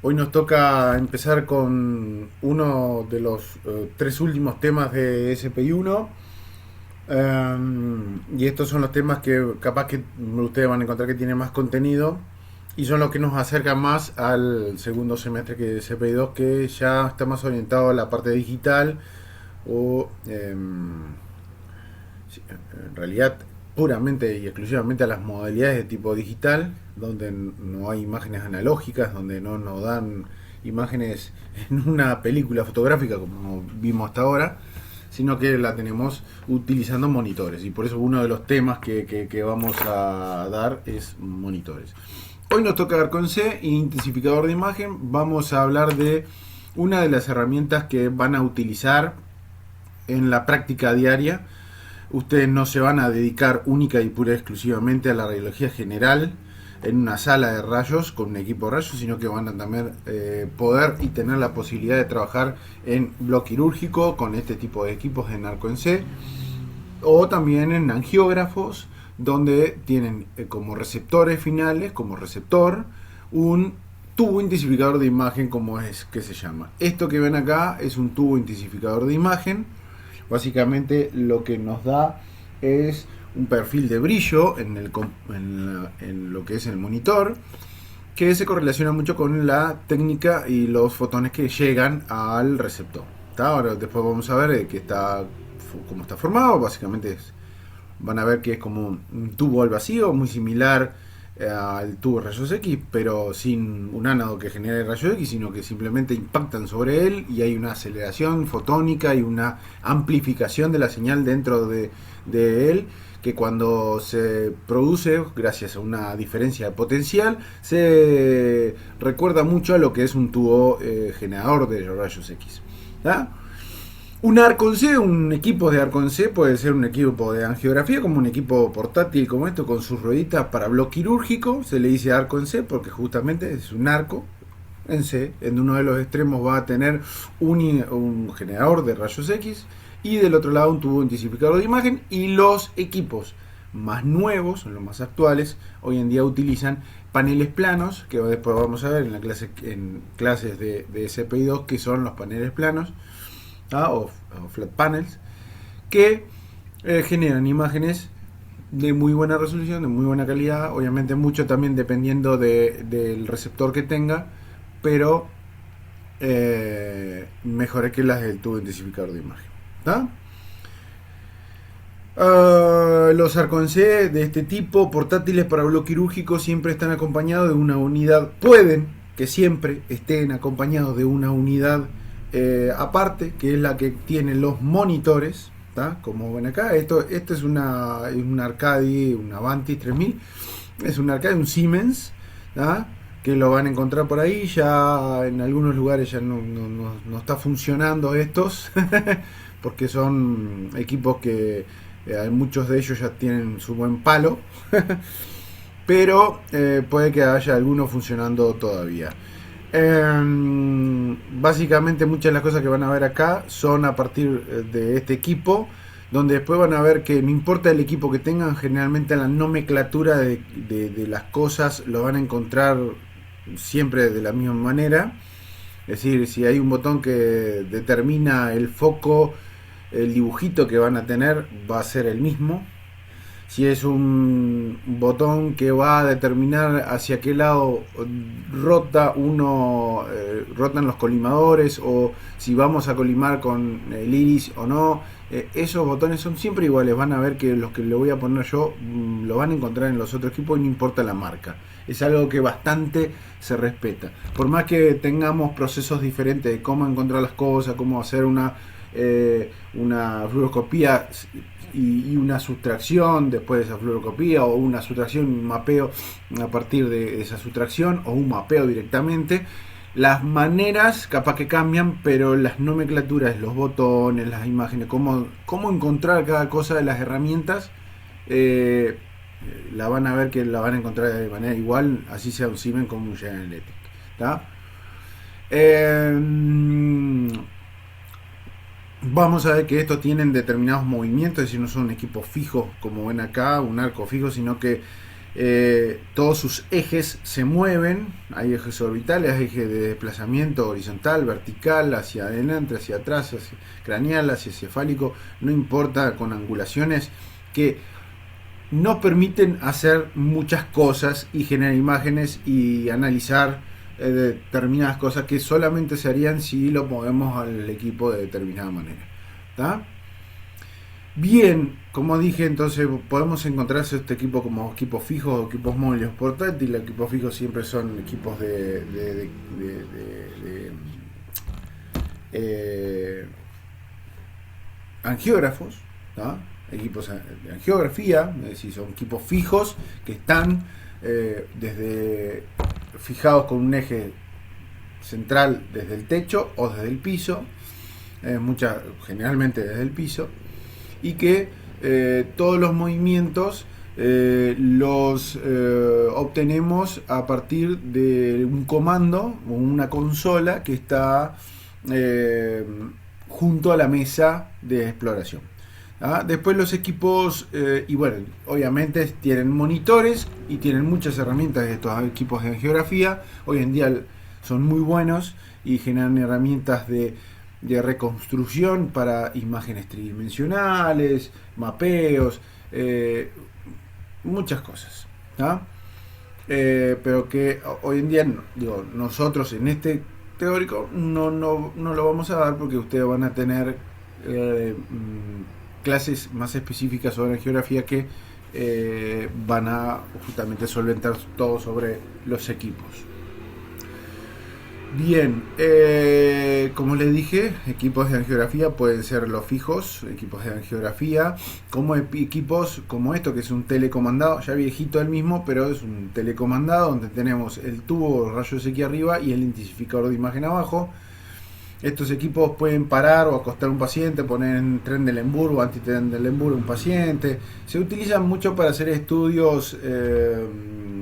Hoy nos toca empezar con uno de los tres últimos temas de SPI 1. Y estos son los temas que capaz que ustedes van a encontrar que tienen más contenido y son los que nos acercan más al segundo semestre que de SPI 2, que ya está más orientado a la parte digital o en realidad puramente y exclusivamente a las modalidades de tipo digital, donde no hay imágenes analógicas, donde no nos dan imágenes en una película fotográfica como vimos hasta ahora, sino que la tenemos utilizando monitores. Y por eso uno de los temas que vamos a dar es monitores. Hoy nos toca con C, intensificador de imagen. Vamos a hablar de una de las herramientas que van a utilizar en la práctica diaria. Ustedes no se van a dedicar única y pura exclusivamente a la radiología general en una sala de rayos con un equipo de rayos, sino que van a también poder y tener la posibilidad de trabajar en bloque quirúrgico con este tipo de equipos en arco en C, o también en angiógrafos, donde tienen como receptores finales, como receptor, un tubo intensificador de imagen, como es que se llama. Esto que ven acá es un tubo intensificador de imagen. Básicamente lo que nos da es un perfil de brillo en lo que es el monitor, que se correlaciona mucho con la técnica y los fotones que llegan al receptor. Ahora después vamos a ver cómo está formado. Básicamente van a ver que es como un tubo al vacío, muy similar al tubo de rayos X, pero sin un ánodo que genere rayos X, sino que simplemente impactan sobre él y hay una aceleración fotónica y una amplificación de la señal dentro de él, que cuando se produce gracias a una diferencia de potencial se recuerda mucho a lo que es un tubo generador de rayos X. ¿Da? Un Arcon-C, un equipo de Arcon-C puede ser un equipo de angiografía, como un equipo portátil como esto, con sus rueditas para bloque quirúrgico. Se le dice Arcon-C porque justamente es un arco en C. En uno de los extremos va a tener un generador de rayos X y del otro lado un tubo intensificador de imagen. Y los equipos más nuevos, los más actuales, hoy en día utilizan paneles planos, que después vamos a ver en clases de SPI 2, que son los paneles planos. O flat panels, que generan imágenes de muy buena resolución, de muy buena calidad, obviamente mucho también dependiendo del receptor que tenga, pero mejores que las del tubo intensificador de imagen. Los Arcon-C de este tipo, portátiles para bloque quirúrgico, siempre están acompañados de una unidad, pueden que siempre estén acompañados de una unidad aparte, que es la que tiene los monitores, ¿tá? Como ven acá, esto es una Arcadi, una Avantis 3000, es un Arcadi, un Siemens, ¿tá? Que lo van a encontrar por ahí. Ya en algunos lugares ya no está funcionando estos porque son equipos que muchos de ellos ya tienen su buen palo pero puede que haya algunos funcionando todavía. Básicamente muchas de las cosas que van a ver acá son a partir de este equipo, donde después van a ver que no importa el equipo que tengan, generalmente la nomenclatura de las cosas lo van a encontrar siempre de la misma manera. Es decir, si hay un botón que determina el foco, el dibujito que van a tener va a ser el mismo. Si es un botón que va a determinar hacia qué lado rotan los colimadores, o si vamos a colimar con el iris o no, esos botones son siempre iguales. Van a ver que los que le voy a poner yo lo van a encontrar en los otros equipos y no importa la marca. Es algo que bastante se respeta. Por más que tengamos procesos diferentes de cómo encontrar las cosas, cómo hacer una fluoroscopía y una sustracción después de esa fluoroscopía, o una sustracción y un mapeo a partir de esa sustracción, o un mapeo directamente, las maneras capaz que cambian, pero las nomenclaturas, los botones, las imágenes, cómo encontrar cada cosa de las herramientas, la van a ver que la van a encontrar de manera igual, así sea un Siemens como un General Electric, ¿tá? Vamos a ver que estos tienen determinados movimientos, es decir, no son equipos fijos como ven acá, un arco fijo, sino que todos sus ejes se mueven, hay ejes orbitales, hay ejes de desplazamiento horizontal, vertical, hacia adelante, hacia atrás, hacia craneal, hacia cefálico, no importa, con angulaciones que nos permiten hacer muchas cosas y generar imágenes y analizar determinadas cosas que solamente se harían si lo movemos al equipo de determinada manera. ¿Tá? Bien, como dije, entonces podemos encontrar este equipo como equipos fijos o equipos móviles portátiles. Equipos fijos siempre son equipos de angiógrafos, ¿tá? Equipos de angiografía, es decir, son equipos fijos que están desde fijados con un eje central desde el techo o desde el piso, generalmente desde el piso, y que todos los movimientos los obtenemos a partir de un comando o una consola que está junto a la mesa de exploración. Después los equipos, y bueno, obviamente tienen monitores y tienen muchas herramientas de estos equipos de geografía. Hoy en día son muy buenos y generan herramientas de reconstrucción para imágenes tridimensionales, mapeos, muchas cosas. Pero que hoy en día, digo, nosotros en este teórico no lo vamos a dar, porque ustedes van a tener clases más específicas sobre geografía que van a justamente solventar todo sobre los equipos. Bien, como les dije, equipos de angiografía pueden ser los fijos, equipos de angiografía, como equipos como esto, que es un telecomandado, ya viejito el mismo, pero es un telecomandado donde tenemos el tubo rayos X arriba y el intensificador de imagen abajo. Estos equipos pueden parar o acostar a un paciente, poner en Trendelenburg o anti-Trendelenburg un paciente. Se utilizan mucho para hacer estudios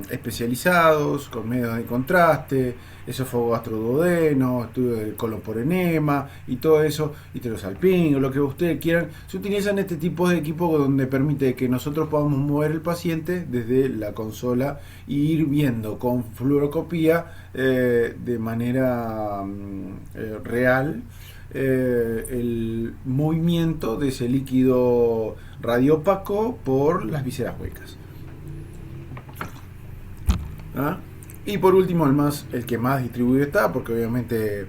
especializados, con medios de contraste, esófago gastroduodeno, estudios de colon por enema y todo eso, histerosalpingo, lo que ustedes quieran. Se utilizan este tipo de equipos donde permite que nosotros podamos mover el paciente desde la consola e ir viendo con fluoroscopía de manera real el movimiento de ese líquido radiopaco por las vísceras huecas. Y por último, el que más distribuido está, porque obviamente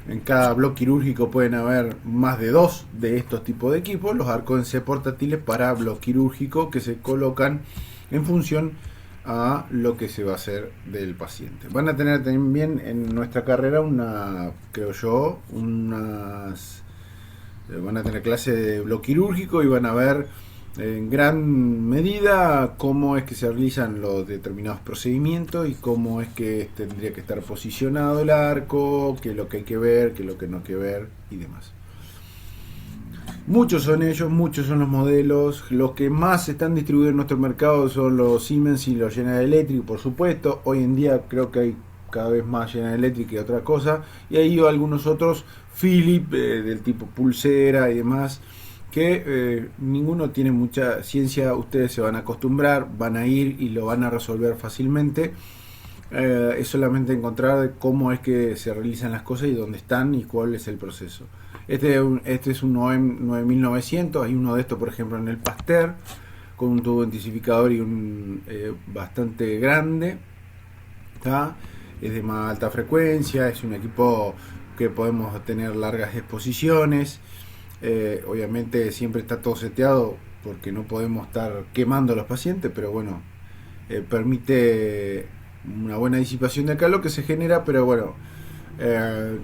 en cada bloque quirúrgico pueden haber más de 2 de estos tipos de equipos, los ARCONC portátiles para bloque quirúrgico, que se colocan en función a lo que se va a hacer del paciente. Van a tener también en nuestra carrera van a tener clases de bloque quirúrgico y van a ver en gran medida cómo es que se realizan los determinados procedimientos y cómo es que tendría que estar posicionado el arco, qué es lo que hay que ver, qué es lo que no hay que ver y demás. Muchos son ellos, muchos son los modelos. Los que más están distribuidos en nuestro mercado son los Siemens y los General Electric, por supuesto. Hoy en día creo que hay cada vez más General Electric que otra cosa. Y hay algunos otros, Philips, del tipo pulsera y demás, que ninguno tiene mucha ciencia. Ustedes se van a acostumbrar, van a ir y lo van a resolver fácilmente. Es solamente encontrar cómo es que se realizan las cosas y dónde están y cuál es el proceso. Este es un OEM 9900, hay uno de estos por ejemplo en el Pasteur, con un tubo intensificador y un bastante grande, ¿tá? Es de más alta frecuencia, es un equipo que podemos tener largas exposiciones, obviamente siempre está todo seteado porque no podemos estar quemando a los pacientes, pero bueno, permite una buena disipación de calor que se genera, pero bueno,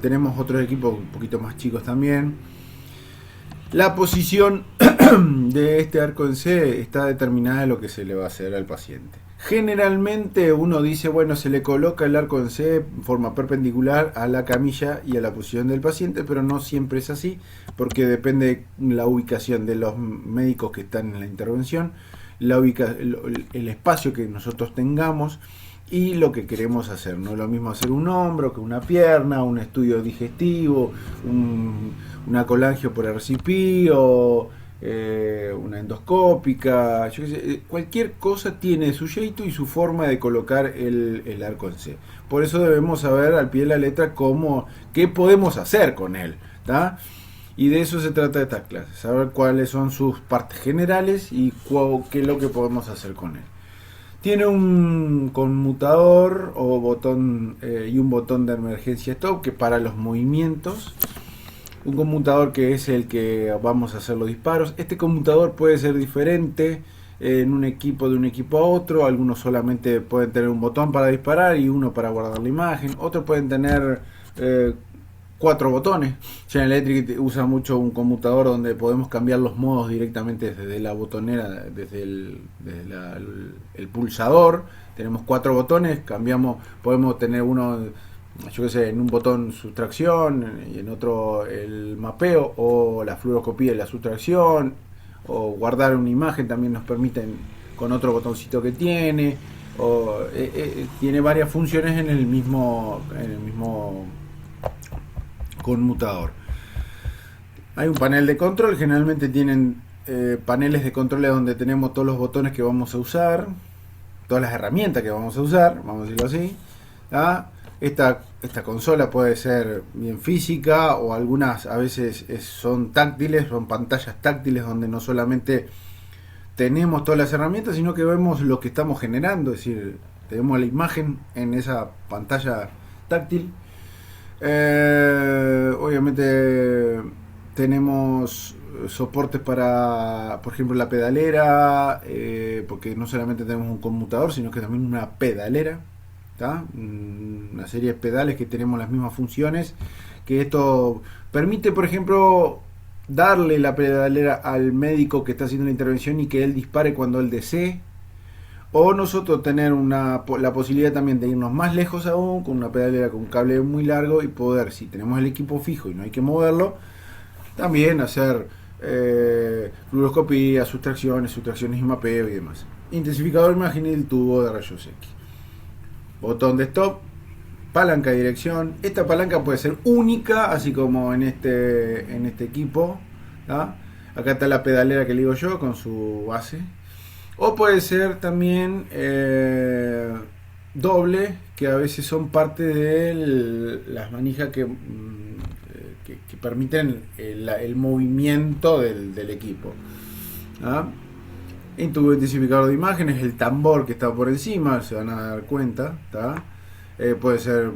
tenemos otros equipos un poquito más chicos también. La posición de este arco en C está determinada de lo que se le va a hacer al paciente. Generalmente uno dice, bueno, se le coloca el arco en C en forma perpendicular a la camilla y a la posición del paciente, pero no siempre es así, porque depende de la ubicación de los médicos que están en la intervención, el espacio que nosotros tengamos y lo que queremos hacer. No es lo mismo hacer un hombro que una pierna, un estudio digestivo, una colangio por RCP o una endoscópica, yo qué sé, cualquier cosa tiene su jeito y su forma de colocar el arco en C. Por eso debemos saber al pie de la letra qué podemos hacer con él, ¿tá? Y de eso se trata de estas clases, saber cuáles son sus partes generales y qué es lo que podemos hacer con él. Tiene un conmutador o botón y un botón de emergencia stop que para los movimientos. Un conmutador que es el que vamos a hacer los disparos. Este conmutador puede ser diferente en un equipo de un equipo a otro. Algunos solamente pueden tener un botón para disparar y uno para guardar la imagen. Otros pueden tener 4 botones. General Electric usa mucho un conmutador donde podemos cambiar los modos directamente desde la botonera, desde el pulsador. Tenemos 4 botones, podemos tener uno, yo qué sé, en un botón sustracción y en otro el mapeo o la fluoroscopía y la sustracción, o guardar una imagen también nos permiten con otro botoncito que tiene, tiene varias funciones en el mismo conmutador. Hay un panel de control, generalmente tienen paneles de control donde tenemos todos los botones que vamos a usar, todas las herramientas que vamos a usar, vamos a decirlo así. ¿Ah? Esta consola puede ser bien física o algunas a veces son táctiles, son pantallas táctiles donde no solamente tenemos todas las herramientas, sino que vemos lo que estamos generando, es decir, tenemos la imagen en esa pantalla táctil. Obviamente tenemos soportes para, por ejemplo, la pedalera, porque no solamente tenemos un conmutador, sino que también una pedalera, ¿tá? Una serie de pedales que tenemos las mismas funciones, que esto permite, por ejemplo, darle la pedalera al médico que está haciendo la intervención y que él dispare cuando él desee, o nosotros tener la posibilidad también de irnos más lejos aún con una pedalera con un cable muy largo y poder, si tenemos el equipo fijo y no hay que moverlo, también hacer fluoroscopía, sustracciones y mapeo y demás. Intensificador de imagen y el tubo de rayos X. Botón de stop, palanca de dirección. Esta palanca puede ser única, así como en este equipo, ¿tá? Acá está la pedalera que le digo yo con su base. O puede ser también doble, que a veces son parte de las manijas que permiten el movimiento del equipo. ¿Ah? En tu intensificador de imágenes, el tambor que está por encima, se van a dar cuenta, ¿tá? Puede ser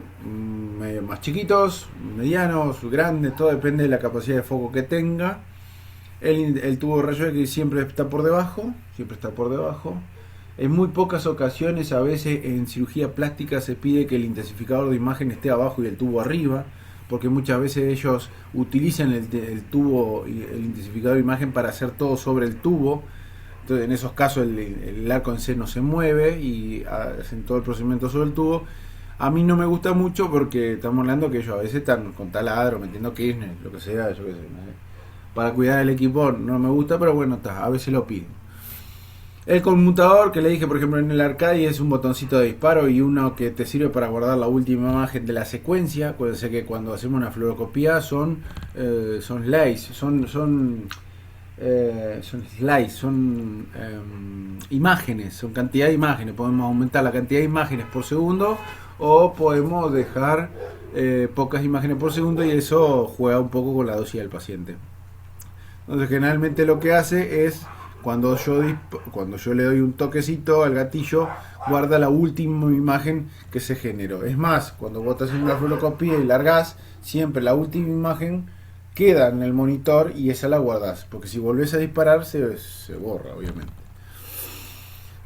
más chiquitos, medianos, grandes, todo depende de la capacidad de foco que tenga. El tubo de rayos X siempre está por debajo, En muy pocas ocasiones, a veces en cirugía plástica se pide que el intensificador de imagen esté abajo y el tubo arriba, porque muchas veces ellos utilizan el tubo y el intensificador de imagen para hacer todo sobre el tubo. Entonces, en esos casos el arco en C no se mueve y hacen todo el procedimiento sobre el tubo. A mí no me gusta mucho porque estamos hablando que ellos a veces están con taladro, metiendo Kirchner, lo que sea, yo qué sé, para cuidar el equipo no me gusta, pero bueno, a veces lo pido. El conmutador que le dije, por ejemplo, en el Arcade es un botoncito de disparo y uno que te sirve para guardar la última imagen de la secuencia. Acuérdense que cuando hacemos una fluoroscopía son slides, son imágenes, son cantidad de imágenes. Podemos aumentar la cantidad de imágenes por segundo o podemos dejar pocas imágenes por segundo y eso juega un poco con la dosis del paciente. Entonces generalmente lo que hace es cuando yo le doy un toquecito al gatillo, guarda la última imagen que se generó. Es más, cuando vos estás haciendo la fluoroscopía y largás, siempre la última imagen queda en el monitor y esa la guardás, porque si volvés a disparar se borra, obviamente.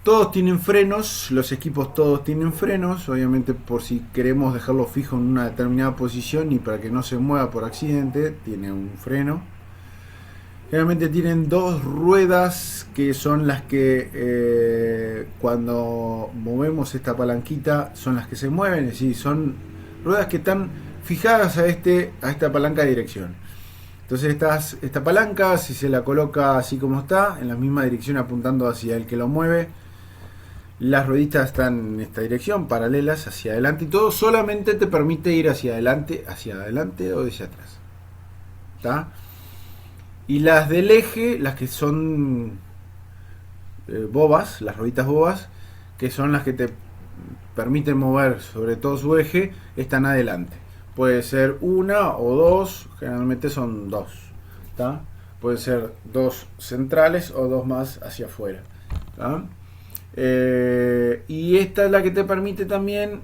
Todos tienen frenos, los equipos todos tienen frenos, obviamente por si queremos dejarlo fijo en una determinada posición y para que no se mueva por accidente, tiene un freno. Generalmente tienen 2 ruedas que son las que cuando movemos esta palanquita son las que se mueven, es decir, son ruedas que están fijadas a esta palanca de dirección. Entonces esta palanca, si se la coloca así como está, en la misma dirección apuntando hacia el que lo mueve, las rueditas están en esta dirección, paralelas hacia adelante y todo solamente te permite ir hacia adelante o hacia atrás. ¿Está? Y las del eje, las que son bobas, las rueditas bobas, que son las que te permiten mover sobre todo su eje, están adelante. Puede ser una o dos, generalmente son dos. ¿Tá? Puede ser dos centrales o dos más hacia afuera. ¿Tá? Y esta es la que te permite también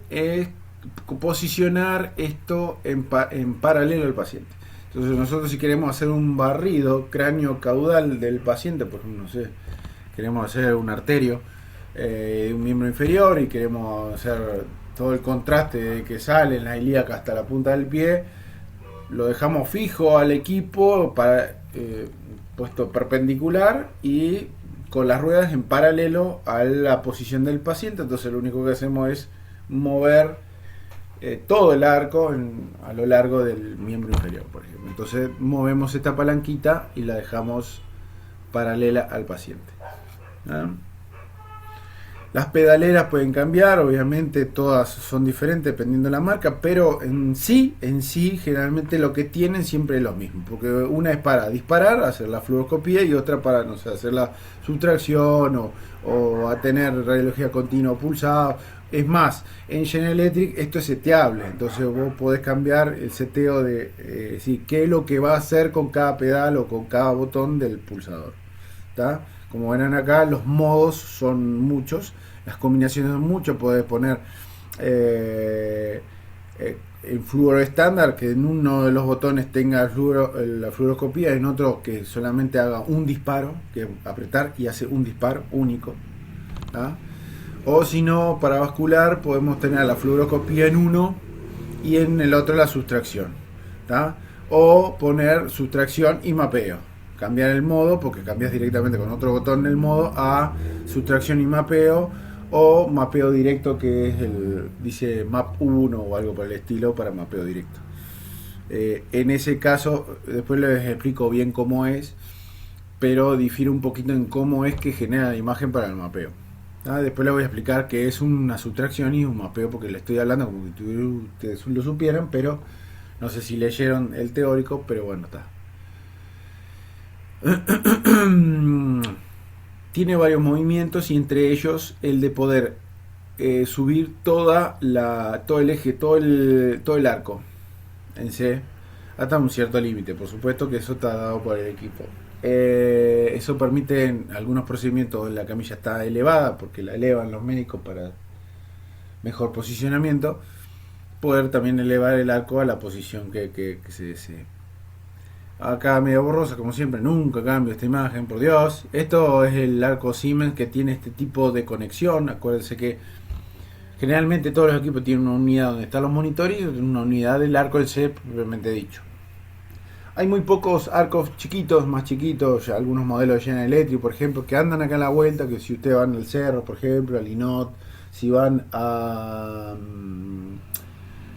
posicionar esto en paralelo al paciente. Entonces nosotros, si queremos hacer un barrido cráneo caudal del paciente, por ejemplo, no sé, queremos hacer un arterio de un miembro inferior y queremos hacer todo el contraste de que sale en la ilíaca hasta la punta del pie, lo dejamos fijo al equipo puesto perpendicular y con las ruedas en paralelo a la posición del paciente. Entonces lo único que hacemos es mover todo el arco a lo largo del miembro inferior, por ejemplo. Entonces movemos esta palanquita y la dejamos paralela al paciente. ¿Ah? Las pedaleras pueden cambiar, obviamente todas son diferentes dependiendo de la marca, pero en sí generalmente lo que tienen siempre es lo mismo, porque una es para disparar, hacer la fluoroscopía, y otra para, no sé, hacer la subtracción o a tener radiología continua pulsada. Es más, en General Electric esto es seteable, entonces vos podés cambiar el seteo de qué es lo que va a hacer con cada pedal o con cada botón del pulsador. ¿Tá? Como verán acá, los modos son muchos, las combinaciones son muchas. Podés poner el fluoro estándar, que en uno de los botones tenga la fluoroscopía, en otro que solamente haga un disparo, que apretar y hace un disparo único. ¿Tá? O si no, para vascular podemos tener la fluoroscopía en uno y en el otro la sustracción. ¿Tá? O poner sustracción y mapeo. Cambiar el modo, porque cambias directamente con otro botón el modo a sustracción y mapeo, o mapeo directo, que es dice map 1 o algo por el estilo, para mapeo directo. En ese caso, después les explico bien cómo es, pero difiere un poquito en cómo es que genera la imagen para el mapeo. Después les voy a explicar qué es una sustracción y un mapeo, porque le estoy hablando como que ustedes lo supieran, pero no sé si leyeron el teórico, pero bueno, está. Tiene varios movimientos, y entre ellos el de poder subir todo el eje, todo el arco en C hasta un cierto límite. Por supuesto que eso está dado por el equipo. Eso permite en algunos procedimientos, la camilla está elevada porque la elevan los médicos para mejor posicionamiento, poder también elevar el arco a la posición que se desee. Acá medio borrosa, como siempre, nunca cambio esta imagen, por Dios. Esto es el arco Siemens, que tiene este tipo de conexión. Acuérdense que generalmente todos los equipos tienen una unidad donde están los monitores y una unidad del arco del C propiamente dicho. Hay muy pocos arcos chiquitos, más chiquitos, algunos modelos de General Electric, por ejemplo, que andan acá en la vuelta, que si ustedes van al cerro, por ejemplo, al Linot, si van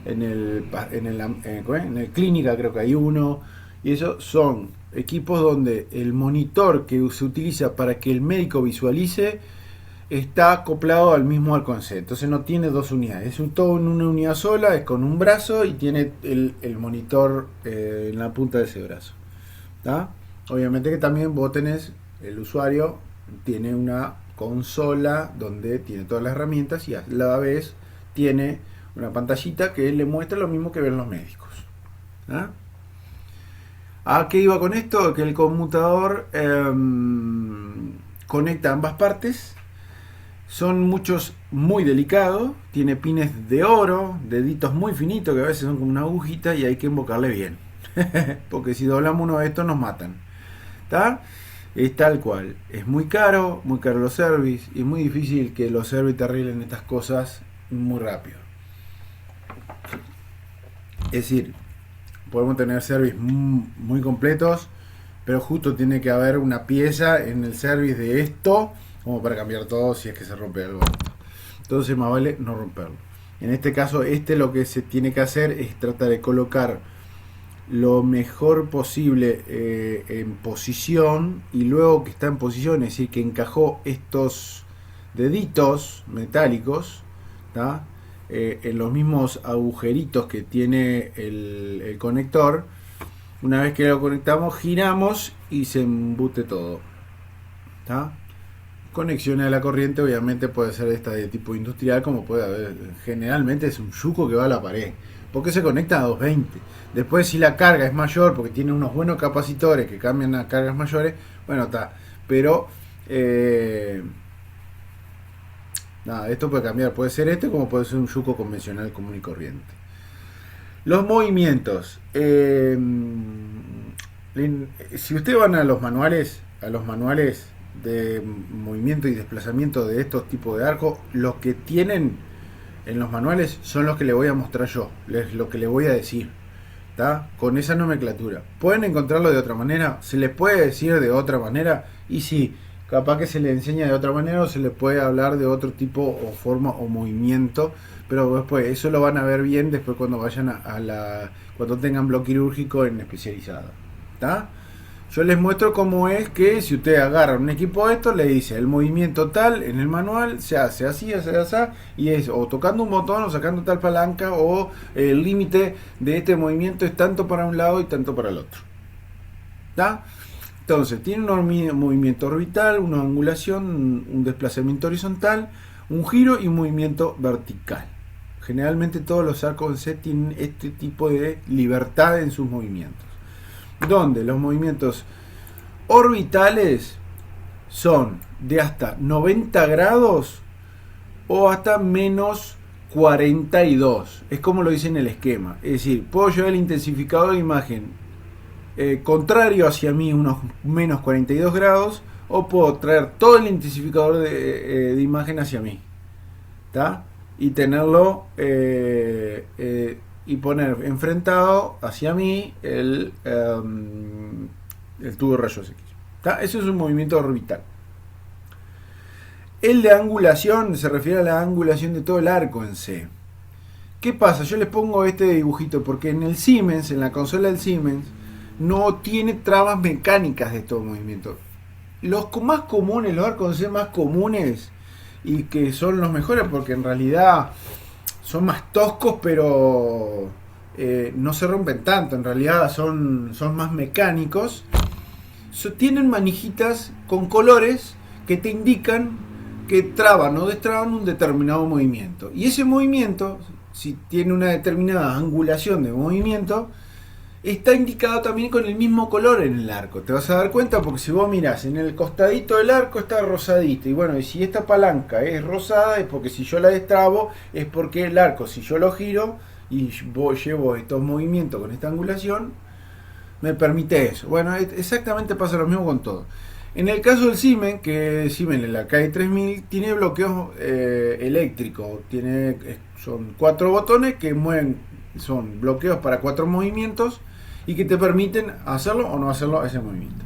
en el Clínica, creo que hay uno. Y esos son equipos donde el monitor que se utiliza para que el médico visualice está acoplado al mismo arco en C. Entonces no tiene dos unidades, es todo en una unidad sola, es con un brazo y tiene el monitor en la punta de ese brazo. ¿Tá? Obviamente que también vos tenés, el usuario tiene una consola donde tiene todas las herramientas, y a la vez tiene una pantallita que le muestra lo mismo que ven los médicos. ¿Tá? ¿A qué iba con esto? Que el conmutador conecta ambas partes. Son muchos muy delicados. Tiene pines de oro, deditos muy finitos que a veces son como una agujita, y hay que invocarle bien. Porque si doblamos uno de estos nos matan. ¿Tá? Es tal cual. Es muy caro los service, y es muy difícil que los service te arreglen estas cosas muy rápido. Es decir, podemos tener service muy completos, pero justo tiene que haber una pieza en el service de esto como para cambiar todo si es que se rompe algo. Entonces más vale no romperlo. En este caso, lo que se tiene que hacer es tratar de colocar lo mejor posible en posición, y luego que está en posición, es decir, que encajó estos deditos metálicos, ¿tá? En los mismos agujeritos que tiene el conector. Una vez que lo conectamos, giramos y se embute todo. ¿Está? Conexiones a la corriente, obviamente puede ser esta de tipo industrial, como puede haber. Generalmente es un yuco que va a la pared, porque se conecta a 220. Después, si la carga es mayor, porque tiene unos buenos capacitores que cambian a cargas mayores, bueno, está. Pero, nada, esto puede cambiar. Puede ser este, como puede ser un yuco convencional común y corriente. Los movimientos. Si ustedes van a los manuales de movimiento y desplazamiento de estos tipos de arcos, los que tienen en los manuales son los que les voy a mostrar yo, lo que les voy a decir, ¿tá? Con esa nomenclatura. ¿Pueden encontrarlo de otra manera? ¿Se les puede decir de otra manera? Y sí, capaz que se les enseña de otra manera o se les puede hablar de otro tipo o forma o movimiento, pero después eso lo van a ver bien después cuando vayan cuando tengan bloque quirúrgico en especializado, ¿tá? Yo les muestro cómo es que si ustedes agarran un equipo de esto, le dice el movimiento tal en el manual se hace así, y es o tocando un botón o sacando tal palanca, o el límite de este movimiento es tanto para un lado y tanto para el otro. ¿Está? Entonces, tiene un movimiento orbital, una angulación, un desplazamiento horizontal, un giro y un movimiento vertical. Generalmente todos los arcos en C tienen este tipo de libertad en sus movimientos, donde los movimientos orbitales son de hasta 90 grados o hasta menos 42. Es como lo dice en el esquema. Es decir, puedo llevar el intensificador de imagen contrario hacia mí, unos menos 42 grados, o puedo traer todo el intensificador de imagen hacia mí, ¿tá? Y tenerlo y poner enfrentado hacia mí el tubo de rayos X. ¿Tá? Eso es un movimiento orbital. El de angulación se refiere a la angulación de todo el arco en C. ¿Qué pasa? Yo les pongo este dibujito porque en el Siemens, en la consola del Siemens, no tiene trabas mecánicas de todo movimiento. Los más comunes, los arcos en C más comunes, y que son los mejores porque en realidad son más toscos, pero no se rompen tanto, en realidad son más mecánicos. Tienen manijitas con colores que te indican que traban o destraban un determinado movimiento, y ese movimiento, si tiene una determinada angulación de movimiento, está indicado también con el mismo color en el arco. Te vas a dar cuenta porque si vos mirás en el costadito del arco está rosadito, y bueno, y si esta palanca es rosada es porque si yo la destrabo es porque el arco, si yo lo giro y llevo estos movimientos con esta angulación, me permite eso. Bueno, exactamente pasa lo mismo con todo. En el caso del Siemens, que Siemens en la KI 3000 tiene bloqueos eléctricos, son 4 botones que mueven, son bloqueos para 4 movimientos y que te permiten hacerlo o no hacerlo ese movimiento.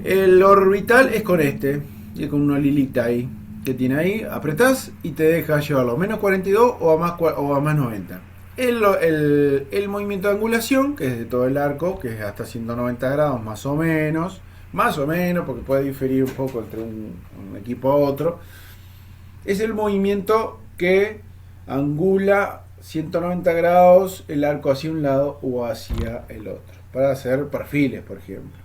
El orbital es con y con una lilita ahí que tiene ahí, apretás y te deja llevarlo a menos 42 o a más 90. El movimiento de angulación, que es de todo el arco, que es hasta 190 grados más o menos, porque puede diferir un poco entre un equipo a otro, es el movimiento que angula 190 grados el arco hacia un lado o hacia el otro, para hacer perfiles, por ejemplo.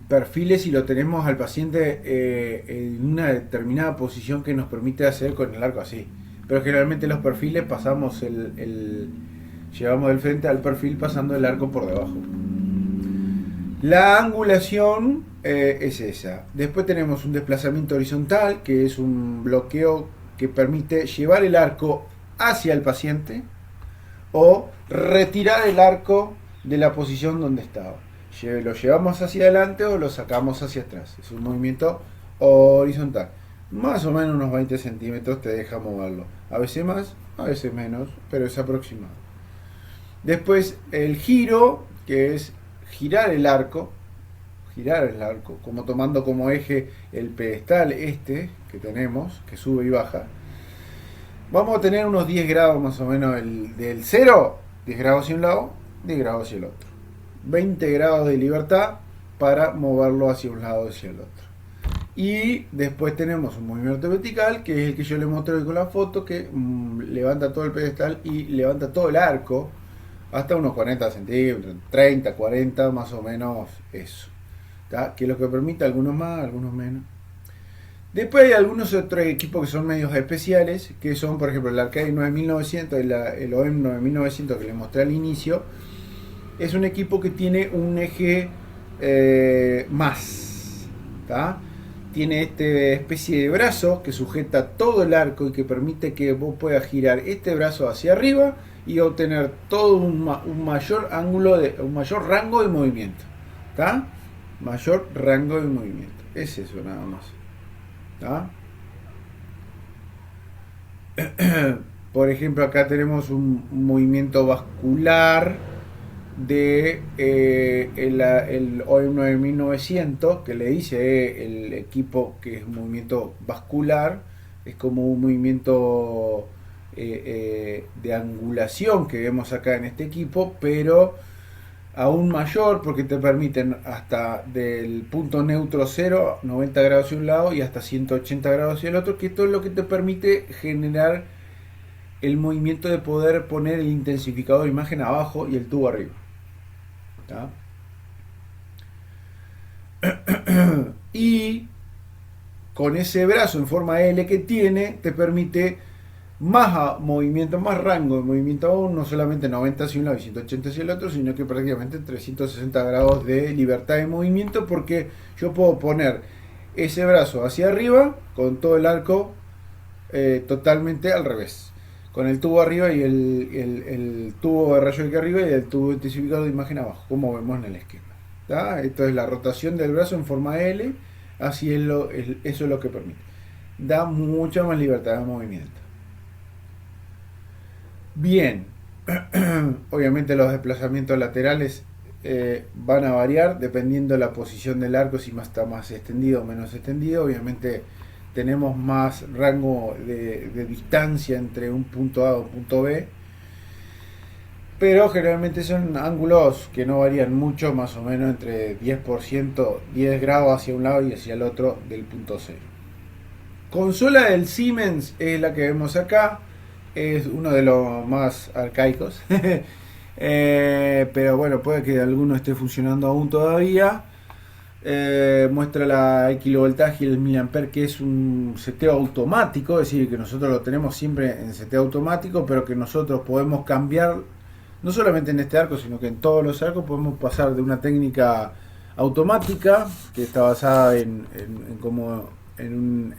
Perfiles si lo tenemos al paciente en una determinada posición que nos permite hacer con el arco así, pero generalmente los perfiles llevamos del frente al perfil pasando el arco por debajo. La angulación es esa. Después tenemos un desplazamiento horizontal, que es un bloqueo que permite llevar el arco hacia el paciente o retirar el arco de la posición donde estaba. Lo llevamos hacia adelante o lo sacamos hacia atrás. Es un movimiento horizontal. Más o menos unos 20 centímetros te deja moverlo. A veces más, a veces menos, pero es aproximado. Después el giro, que es girar el arco, como tomando como eje el pedestal que tenemos, que sube y baja. Vamos a tener unos 10 grados más o menos del 0, 10 grados hacia un lado, 10 grados hacia el otro. 20 grados de libertad para moverlo hacia un lado o hacia el otro. Y después tenemos un movimiento vertical, que es el que yo les mostré con la foto, que levanta todo el pedestal y levanta todo el arco hasta unos 40 centímetros, 30, 40, más o menos eso. ¿Tá? Que es lo que permite, algunos más, algunos menos. Después hay algunos otros equipos que son medios especiales, que son por ejemplo el Arcade 9900 y el OEM 9900 que les mostré al inicio. Es un equipo que tiene un eje más. ¿Tá? Tiene esta especie de brazo que sujeta todo el arco y que permite que vos puedas girar este brazo hacia arriba y obtener todo un mayor ángulo, un mayor rango de movimiento. ¿Tá? Mayor rango de movimiento. Es eso nada más. ¿Tá? Por ejemplo, acá tenemos un movimiento vascular de el OEM 9900 que le dice el equipo que es un movimiento vascular, es como un movimiento de angulación que vemos acá en este equipo, pero aún mayor porque te permiten hasta del punto neutro 0, 90 grados de un lado y hasta 180 grados hacia el otro, que esto es lo que te permite generar el movimiento de poder poner el intensificador de imagen abajo y el tubo arriba. ¿Tá? Y con ese brazo en forma L que tiene, te permite más movimiento, más rango de movimiento aún, no solamente 90 hacia un lado y 180 hacia el otro, sino que prácticamente 360 grados de libertad de movimiento, porque yo puedo poner ese brazo hacia arriba con todo el arco totalmente al revés, con el tubo arriba y el tubo de rayo X arriba y el tubo intensificador de imagen abajo, como vemos en el esquema. ¿Tá? Esto es la rotación del brazo en forma L, así eso es lo que permite. Da mucha más libertad de movimiento. Bien, obviamente los desplazamientos laterales van a variar dependiendo de la posición del arco, si está más extendido o menos extendido. Obviamente tenemos más rango de distancia entre un punto A y un punto B, pero generalmente son ángulos que no varían mucho, más o menos entre 10%, 10 grados hacia un lado y hacia el otro del punto cero. Consola del Siemens es la que vemos acá, es uno de los más arcaicos, pero bueno, puede que alguno esté funcionando aún todavía. Muestra la kilovoltaje y el miliamper, que es un seteo automático, es decir, que nosotros lo tenemos siempre en seteo automático, pero que nosotros podemos cambiar, no solamente en este arco, sino que en todos los arcos podemos pasar de una técnica automática, que está basada en un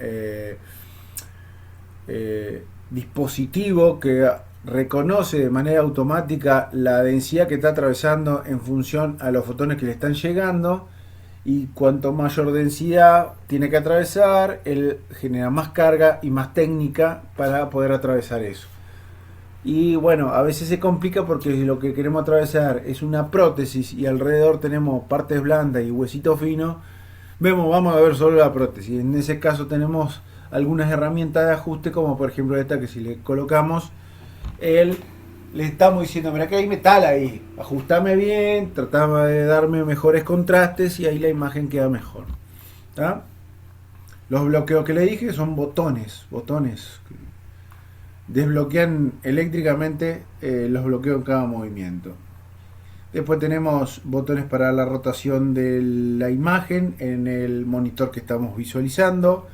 dispositivo que reconoce de manera automática la densidad que está atravesando en función a los fotones que le están llegando, y cuanto mayor densidad tiene que atravesar, él genera más carga y más técnica para poder atravesar eso. Y bueno, a veces se complica porque lo que queremos atravesar es una prótesis y alrededor tenemos partes blandas y huesito fino. Vamos a ver solo la prótesis. En ese caso tenemos algunas herramientas de ajuste, como por ejemplo esta, que si le colocamos, le estamos diciendo, mira que hay metal ahí, ajustame bien, tratamos de darme mejores contrastes y ahí la imagen queda mejor. ¿Tá? Los bloqueos que le dije son botones que desbloquean eléctricamente los bloqueos en cada movimiento. Después tenemos botones para la rotación de la imagen en el monitor que estamos visualizando.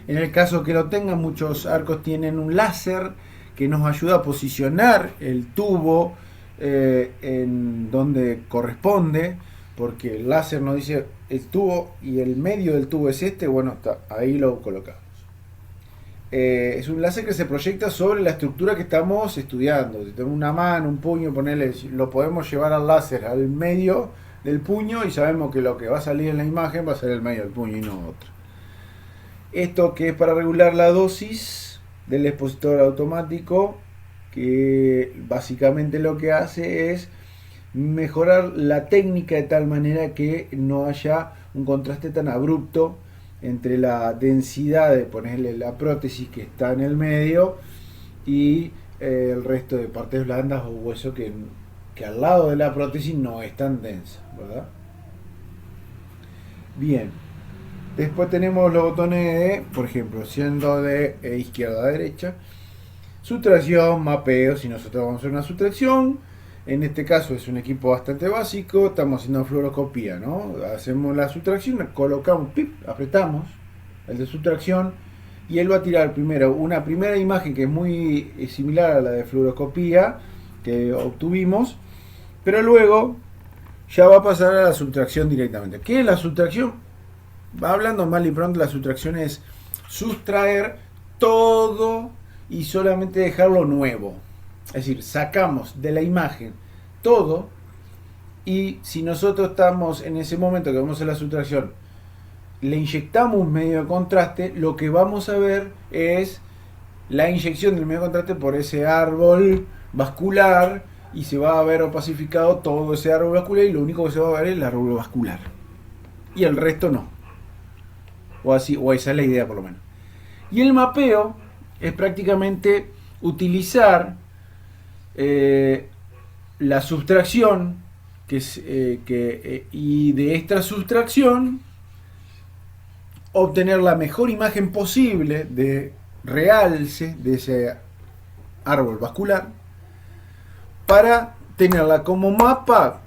En el caso que lo tengan, muchos arcos tienen un láser que nos ayuda a posicionar el tubo en donde corresponde, porque el láser nos dice el tubo y el medio del tubo es este, bueno, ahí lo colocamos. Es un láser que se proyecta sobre la estructura que estamos estudiando. Si tenemos una mano, un puño, lo podemos llevar al láser al medio del puño y sabemos que lo que va a salir en la imagen va a ser el medio del puño y no otro. Esto que es para regular la dosis del expositor automático, que básicamente lo que hace es mejorar la técnica de tal manera que no haya un contraste tan abrupto entre la densidad de ponerle la prótesis que está en el medio y el resto de partes blandas o hueso que al lado de la prótesis no es tan densa, ¿verdad? Bien. Después tenemos los botones de, por ejemplo, siendo de izquierda a derecha, sustracción, mapeo, si nosotros vamos a hacer una sustracción, En este caso es un equipo bastante básico, estamos haciendo fluoroscopía, ¿no? Hacemos la sustracción, colocamos, pip, apretamos el de sustracción y él va a tirar primero una primera imagen que es muy similar a la de fluoroscopía que obtuvimos, pero luego ya va a pasar a la sustracción directamente. ¿Qué es la sustracción? Hablando mal y pronto, la sustracción es sustraer todo y solamente dejarlo nuevo. Es decir, sacamos de la imagen todo y si nosotros estamos en ese momento que vamos a la sustracción, le inyectamos un medio de contraste, lo que vamos a ver es la inyección del medio de contraste por ese árbol vascular y se va a ver opacificado todo ese árbol vascular y lo único que se va a ver es el árbol vascular y el resto no, o así, o esa es la idea por lo menos. Y el mapeo es prácticamente utilizar la sustracción y de esta sustracción obtener la mejor imagen posible de realce de ese árbol vascular para tenerla como mapa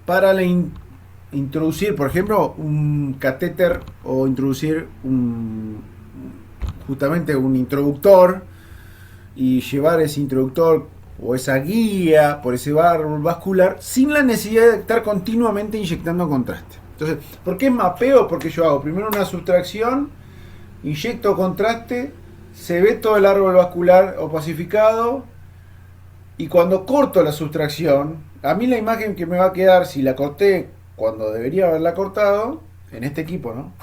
para introducir, por ejemplo, un catéter o introducir justamente un introductor y llevar ese introductor o esa guía por ese árbol vascular sin la necesidad de estar continuamente inyectando contraste. Entonces, ¿por qué mapeo? Porque yo hago primero una sustracción, inyecto contraste, se ve todo el árbol vascular opacificado y cuando corto la sustracción, a mí la imagen que me va a quedar, si la corté cuando debería haberla cortado, en este equipo, ¿no?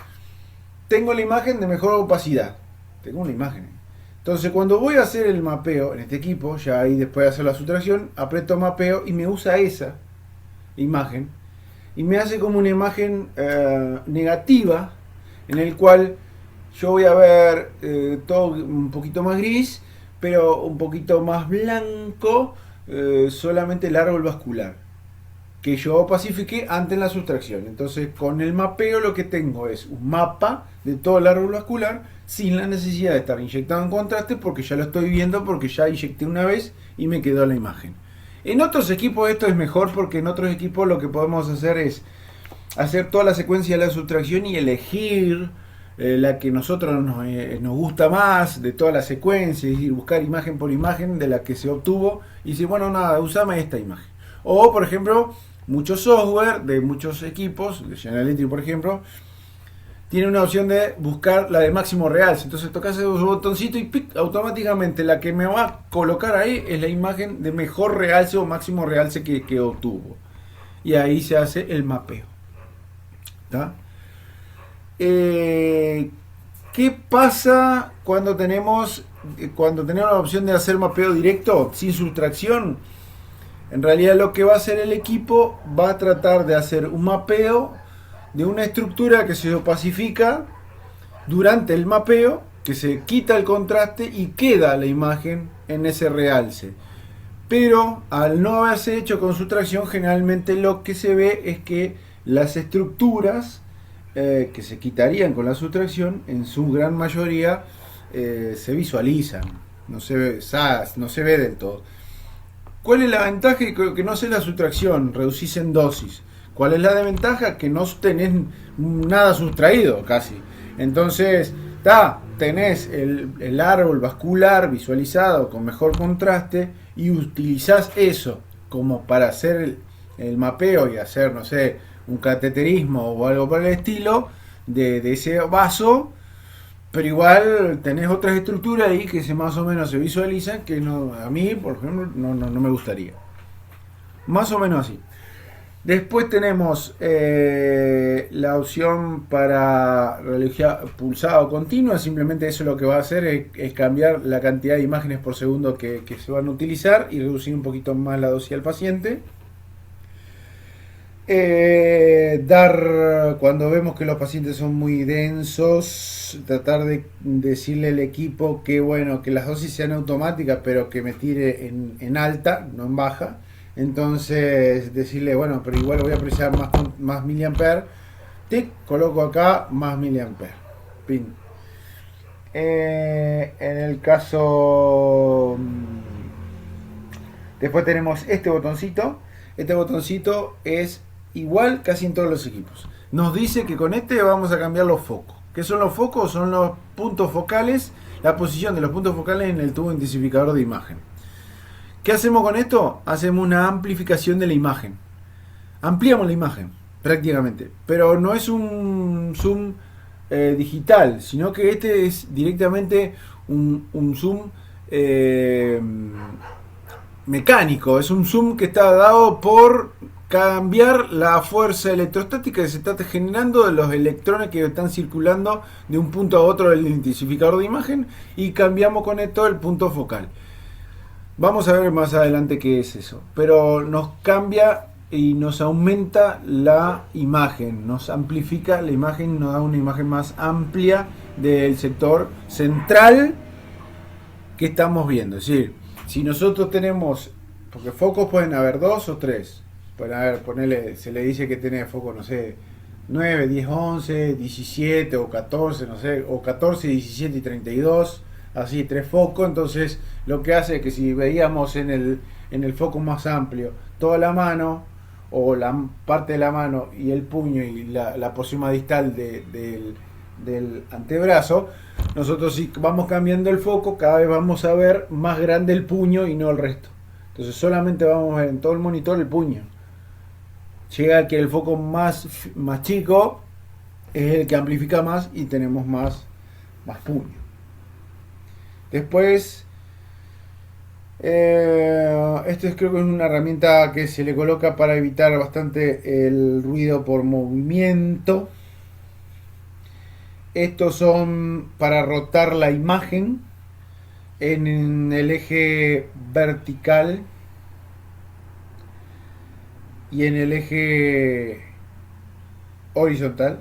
Tengo la imagen de mejor opacidad. Tengo una imagen. Entonces cuando voy a hacer el mapeo en este equipo, ya ahí después de hacer la sustracción, aprieto mapeo y me usa esa imagen y me hace como una imagen negativa en el cual yo voy a ver todo un poquito más gris, pero un poquito más blanco, solamente el árbol vascular que yo pacifiqué antes de la sustracción. Entonces con el mapeo lo que tengo es un mapa de todo el árbol vascular sin la necesidad de estar inyectado en contraste porque ya lo estoy viendo, porque ya inyecté una vez y me quedó la imagen. En otros equipos esto es mejor porque en otros equipos lo que podemos hacer es hacer toda la secuencia de la sustracción y elegir la que nosotros nos gusta más de toda la secuencia, y buscar imagen por imagen de la que se obtuvo y decir, bueno, nada, usame esta imagen. O, por ejemplo, muchos software de muchos equipos, de General Electric, por ejemplo, tiene una opción de buscar la de máximo realce. Entonces tocas ese botoncito y ¡pic! Automáticamente la que me va a colocar ahí es la imagen de mejor realce o máximo realce que obtuvo. Y ahí se hace el mapeo. ¿Tá? ¿Qué pasa cuando tenemos la opción de hacer mapeo directo sin sustracción? En realidad lo que va a hacer el equipo va a tratar de hacer un mapeo de una estructura que se opacifica durante el mapeo, que se quita el contraste y queda la imagen en ese realce. Pero al no haberse hecho con sustracción, generalmente lo que se ve es que las estructuras que se quitarían con la sustracción, en su gran mayoría se visualizan, no se ve del todo. ¿Cuál es la ventaja? Que no haces la sustracción, reducís en dosis. ¿Cuál es la desventaja? Que no tenés nada sustraído casi. Entonces, tenés el árbol vascular visualizado con mejor contraste y utilizás eso como para hacer el mapeo y hacer, no sé, un cateterismo o algo por el estilo de ese vaso, pero igual tenés otras estructuras ahí que más o menos se visualizan que no, a mí, por ejemplo, no me gustaría. Más o menos así. Después tenemos la opción para reloj pulsado continuo. Simplemente eso lo que va a hacer es cambiar la cantidad de imágenes por segundo que se van a utilizar y reducir un poquito más la dosis al paciente. Cuando vemos que los pacientes son muy densos, tratar de decirle al equipo que bueno, que las dosis sean automáticas, pero que me tire en alta, no en baja. Entonces decirle, bueno, pero igual voy a precisar más miliamperes, tic, coloco acá más miliamperes, pin. En el caso Después tenemos este botoncito. Este botoncito es igual casi en todos los equipos. Nos dice que con este vamos a cambiar los focos. ¿Qué son los focos? Son los puntos focales, la posición de los puntos focales en el tubo intensificador de imagen. ¿Qué hacemos con esto? Hacemos una amplificación de la imagen. Ampliamos la imagen, prácticamente. Pero no es un zoom digital, sino que este es directamente un zoom mecánico. Es un zoom que está dado por cambiar la fuerza electrostática que se está generando de los electrones que están circulando de un punto a otro del intensificador de imagen, y cambiamos con esto el punto focal. Vamos a ver más adelante qué es eso, pero nos cambia y nos aumenta la imagen, nos amplifica la imagen, nos da una imagen más amplia del sector central que estamos viendo. Es decir, si nosotros tenemos, porque focos pueden haber 2 o 3, pueden haber, ponerle, se le dice que tiene foco, no sé, 9, 10, 11, 17 o 14, no sé, o 14, 17 y 32, así 3 focos. Entonces lo que hace es que si veíamos en el foco más amplio toda la mano o la parte de la mano y el puño y la porción más distal del antebrazo, nosotros si vamos cambiando el foco cada vez vamos a ver más grande el puño y no el resto. Entonces solamente vamos a ver en todo el monitor el puño. Llega que el foco más chico es el que amplifica más y tenemos más puño. Después, esto creo que es una herramienta que se le coloca para evitar bastante el ruido por movimiento. Estos son para rotar la imagen en el eje vertical y en el eje horizontal.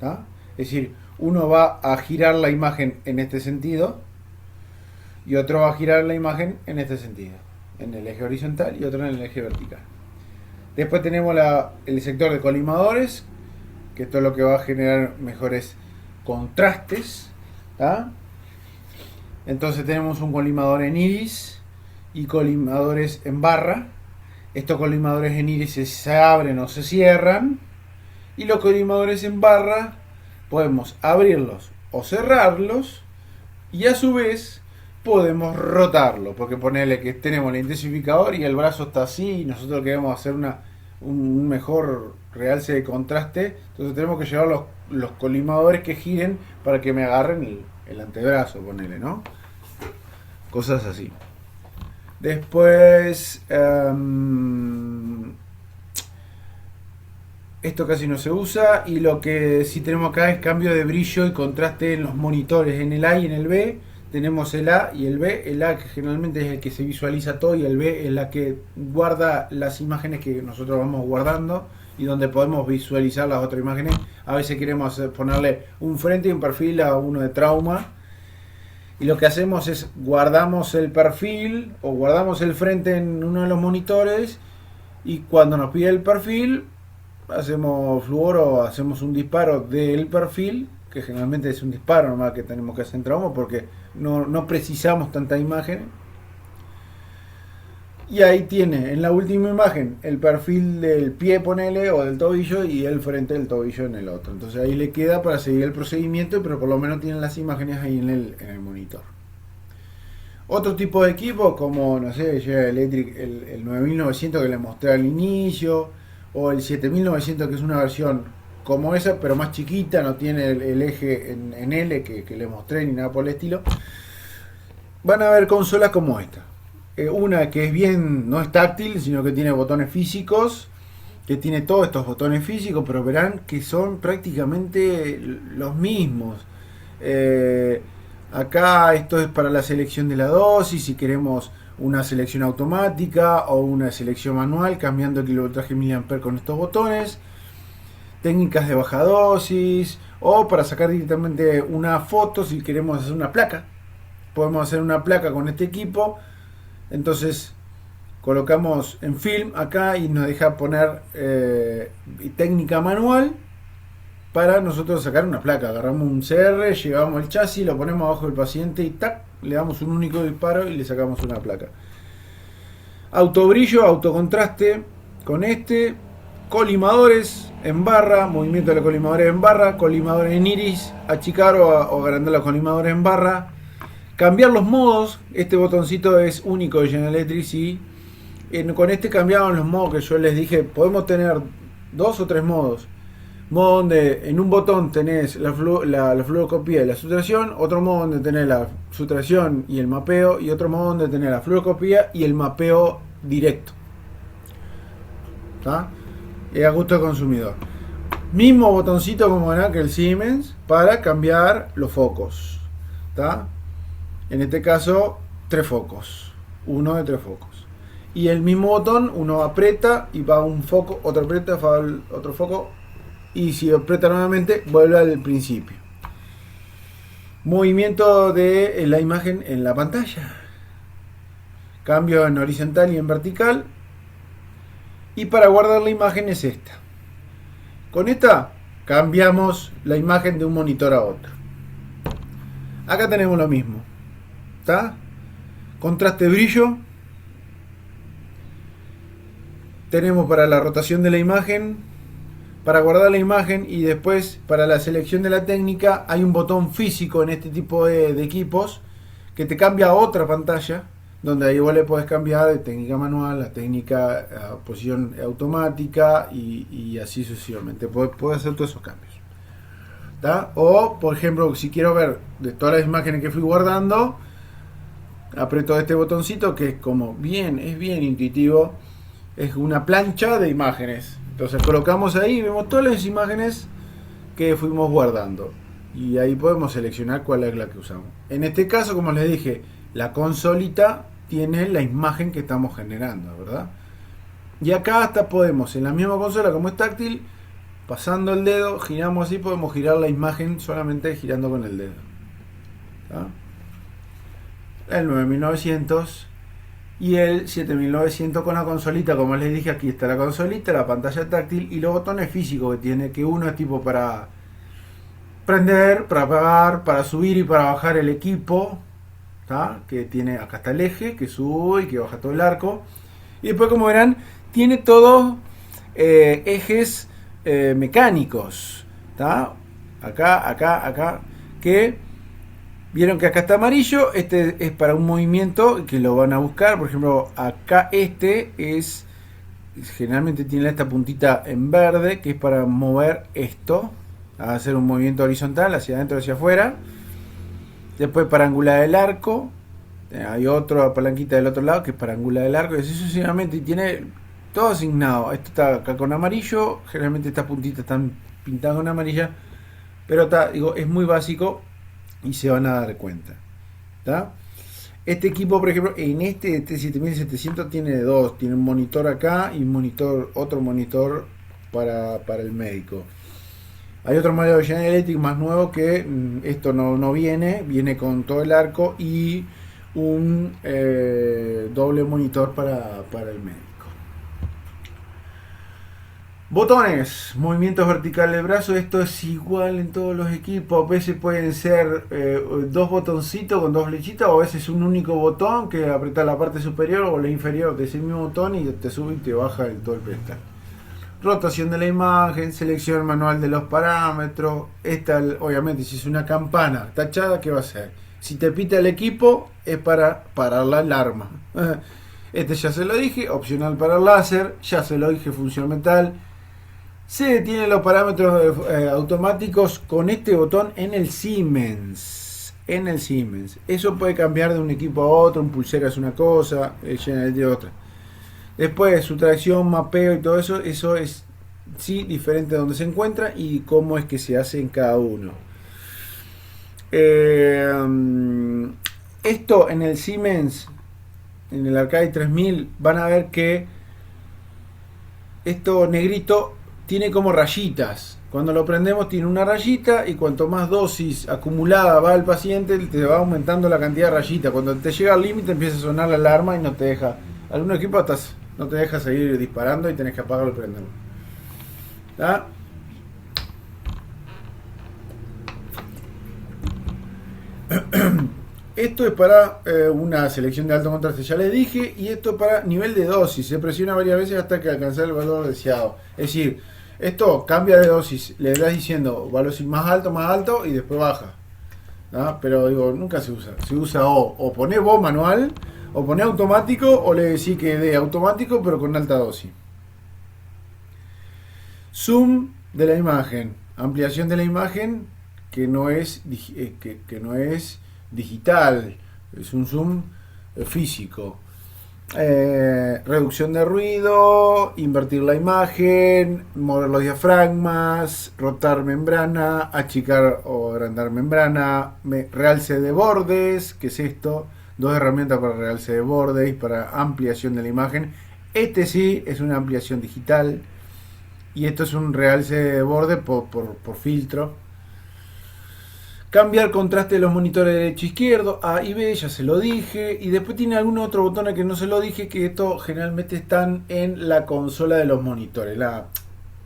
¿Ah? Es decir, uno va a girar la imagen en este sentido y otro va a girar la imagen en este sentido, en el eje horizontal y otro en el eje vertical. Después tenemos el sector de colimadores, que esto es lo que va a generar mejores contrastes. ¿Ah? Entonces tenemos un colimador en iris y colimadores en barra. Estos colimadores en iris se abren o se cierran, y los colimadores en barra podemos abrirlos o cerrarlos, y a su vez podemos rotarlo, porque ponerle que tenemos el intensificador y el brazo está así y nosotros queremos hacer un mejor realce de contraste, entonces tenemos que llevar los colimadores que giren para que me agarren el antebrazo, ponerle, ¿no? Cosas así. Después, esto casi no se usa, y lo que sí tenemos acá es cambio de brillo y contraste en los monitores, en el A y en el B. Tenemos el A y el B. El A, que generalmente es el que se visualiza todo, y el B es la que guarda las imágenes que nosotros vamos guardando y donde podemos visualizar las otras imágenes. A veces queremos ponerle un frente y un perfil a uno de trauma, y lo que hacemos es guardamos el perfil o guardamos el frente en uno de los monitores, y cuando nos pide el perfil hacemos fluoro, hacemos un disparo del perfil, que generalmente es un disparo nomás que tenemos que hacer en trauma porque no precisamos tanta imagen. Y ahí tiene en la última imagen el perfil del pie, ponele, o del tobillo, y el frente del tobillo en el otro. Entonces ahí le queda para seguir el procedimiento, pero por lo menos tienen las imágenes ahí en el monitor. Otro tipo de equipo, como no sé, General Electric, el 9900 que les mostré al inicio, o el 7900 que es una versión como esa pero más chiquita, no tiene el eje en L que les mostré ni nada por el estilo. Van a ver consolas como esta. Una que es bien, no es táctil, sino que tiene botones físicos, que tiene todos estos botones físicos, pero verán que son prácticamente los mismos. Acá esto es para la selección de la dosis, si queremos una selección automática o una selección manual, cambiando el kilovoltaje miliampere con estos botones. Técnicas de baja dosis, o para sacar directamente una foto si queremos hacer una placa. Podemos hacer una placa con este equipo. Entonces colocamos en film acá y nos deja poner técnica manual para nosotros sacar una placa. Agarramos un CR, llevamos el chasis, lo ponemos abajo del paciente y tac, le damos un único disparo y le sacamos una placa. Autobrillo, autocontraste con este, colimadores en barra, movimiento de los colimadores en barra, colimadores en iris, achicar o agrandar los colimadores en barra, cambiar los modos. Este botoncito es único de General Electric y con este cambiaban los modos que yo les dije. Podemos tener 2 o 3 modos. Modo donde en un botón tenés la fluoroscopía y la sustracción, otro modo donde tenés la sustracción y el mapeo, y otro modo donde tenés la fluoroscopía y el mapeo directo. ¿Está? Es a gusto del consumidor. Mismo botoncito como en aquel Siemens para cambiar los focos. ¿Está? En este caso, 3 focos. Uno de 3 focos. Y el mismo botón, uno aprieta y va a un foco, otro aprieta, va al otro foco. Y si aprieta nuevamente, vuelve al principio. Movimiento de la imagen en la pantalla. Cambio en horizontal y en vertical. Y para guardar la imagen es esta. Con esta cambiamos la imagen de un monitor a otro. Acá tenemos lo mismo. ¿Está? Contraste, brillo. Tenemos para la rotación de la imagen, para guardar la imagen, y después para la selección de la técnica hay un botón físico en este tipo de equipos que te cambia a otra pantalla, donde ahí vos le podés cambiar de técnica manual a técnica a posición automática y así sucesivamente. Podés hacer todos esos cambios. ¿Tá? O por ejemplo, si quiero ver de todas las imágenes que fui guardando, aprieto este botoncito que es como es bien intuitivo. Es una plancha de imágenes. Entonces colocamos ahí y vemos todas las imágenes que fuimos guardando. Y ahí podemos seleccionar cuál es la que usamos. En este caso, como les dije, la consolita tiene la imagen que estamos generando, ¿verdad? Y acá hasta podemos, en la misma consola como es táctil, pasando el dedo, giramos así, podemos girar la imagen solamente girando con el dedo. ¿Tá? El 9900 y el 7900 con la consolita. Como les dije, aquí está la consolita, la pantalla táctil y los botones físicos que tiene, que uno es tipo para prender, para apagar, para subir y para bajar el equipo, ¿tá? Que tiene, acá está el eje que sube y que baja todo el arco, y después, como verán, tiene todos ejes mecánicos, ¿tá? Acá que vieron que acá está amarillo. Este es para un movimiento que lo van a buscar. Por ejemplo, acá este es, generalmente tiene esta puntita en verde, que es para mover esto, a hacer un movimiento horizontal hacia adentro, hacia afuera. Después para angular el arco, hay otra palanquita del otro lado que es para angular el arco, y así sucesivamente, y tiene todo asignado. Esto está acá con amarillo, generalmente estas puntitas están pintadas con amarilla, pero está, digo, es muy básico y se van a dar cuenta. ¿Tá? Este equipo, por ejemplo, en este 7700 tiene dos, tiene un monitor acá y un monitor, otro monitor para el médico. Hay otro modelo de General Electric más nuevo que esto no viene con todo el arco y un doble monitor para el médico. Botones, movimientos verticales de brazo. Esto es igual en todos los equipos. A veces pueden ser dos botoncitos con dos flechitas, o a veces un único botón que apretar la parte superior o la inferior de ese mismo botón y te sube y te baja todo el pedestal. Rotación de la imagen, selección manual de los parámetros. Esta, obviamente, si es una campana tachada, ¿qué va a hacer? Si te pita el equipo, es para parar la alarma. Este ya se lo dije, opcional para el láser. Ya se lo dije, función metal. Se detienen los parámetros automáticos con este botón en el Siemens. Eso puede cambiar de un equipo a otro. Un pulsera es una cosa, el General de otra. Después, su tracción, mapeo y todo eso, eso es sí diferente de donde se encuentra y cómo es que se hace en cada uno. Esto en el Siemens, en el Arcade 3000, van a ver que esto negrito tiene como rayitas. Cuando lo prendemos tiene una rayita, y cuanto más dosis acumulada va al paciente, te va aumentando la cantidad de rayitas. Cuando te llega al límite empieza a sonar la alarma y no te deja. Algún equipo no te deja seguir disparando y tenés que apagarlo y prenderlo. ¿Tá? Esto es para una selección de alto contraste, ya les dije, y esto para nivel de dosis. Se presiona varias veces hasta que alcanzar el valor deseado. Es decir, esto cambia de dosis. Le vas diciendo valor más alto y después baja. ¿No? Pero digo, nunca se usa. Se usa o poner vos manual, o poner automático, o le decís que dé automático pero con alta dosis. Zoom de la imagen, ampliación de la imagen que no es digital, es un zoom físico. Reducción de ruido, invertir la imagen, mover los diafragmas, rotar membrana, achicar o agrandar membrana, realce de bordes, ¿qué es esto? Dos herramientas para realce de bordes y para ampliación de la imagen. Este sí es una ampliación digital y esto es un realce de borde por filtro. Cambiar contraste de los monitores derecho e izquierdo, A y B, ya se lo dije. Y después tiene algunos otros botones que no se lo dije, que estos generalmente están en la consola de los monitores,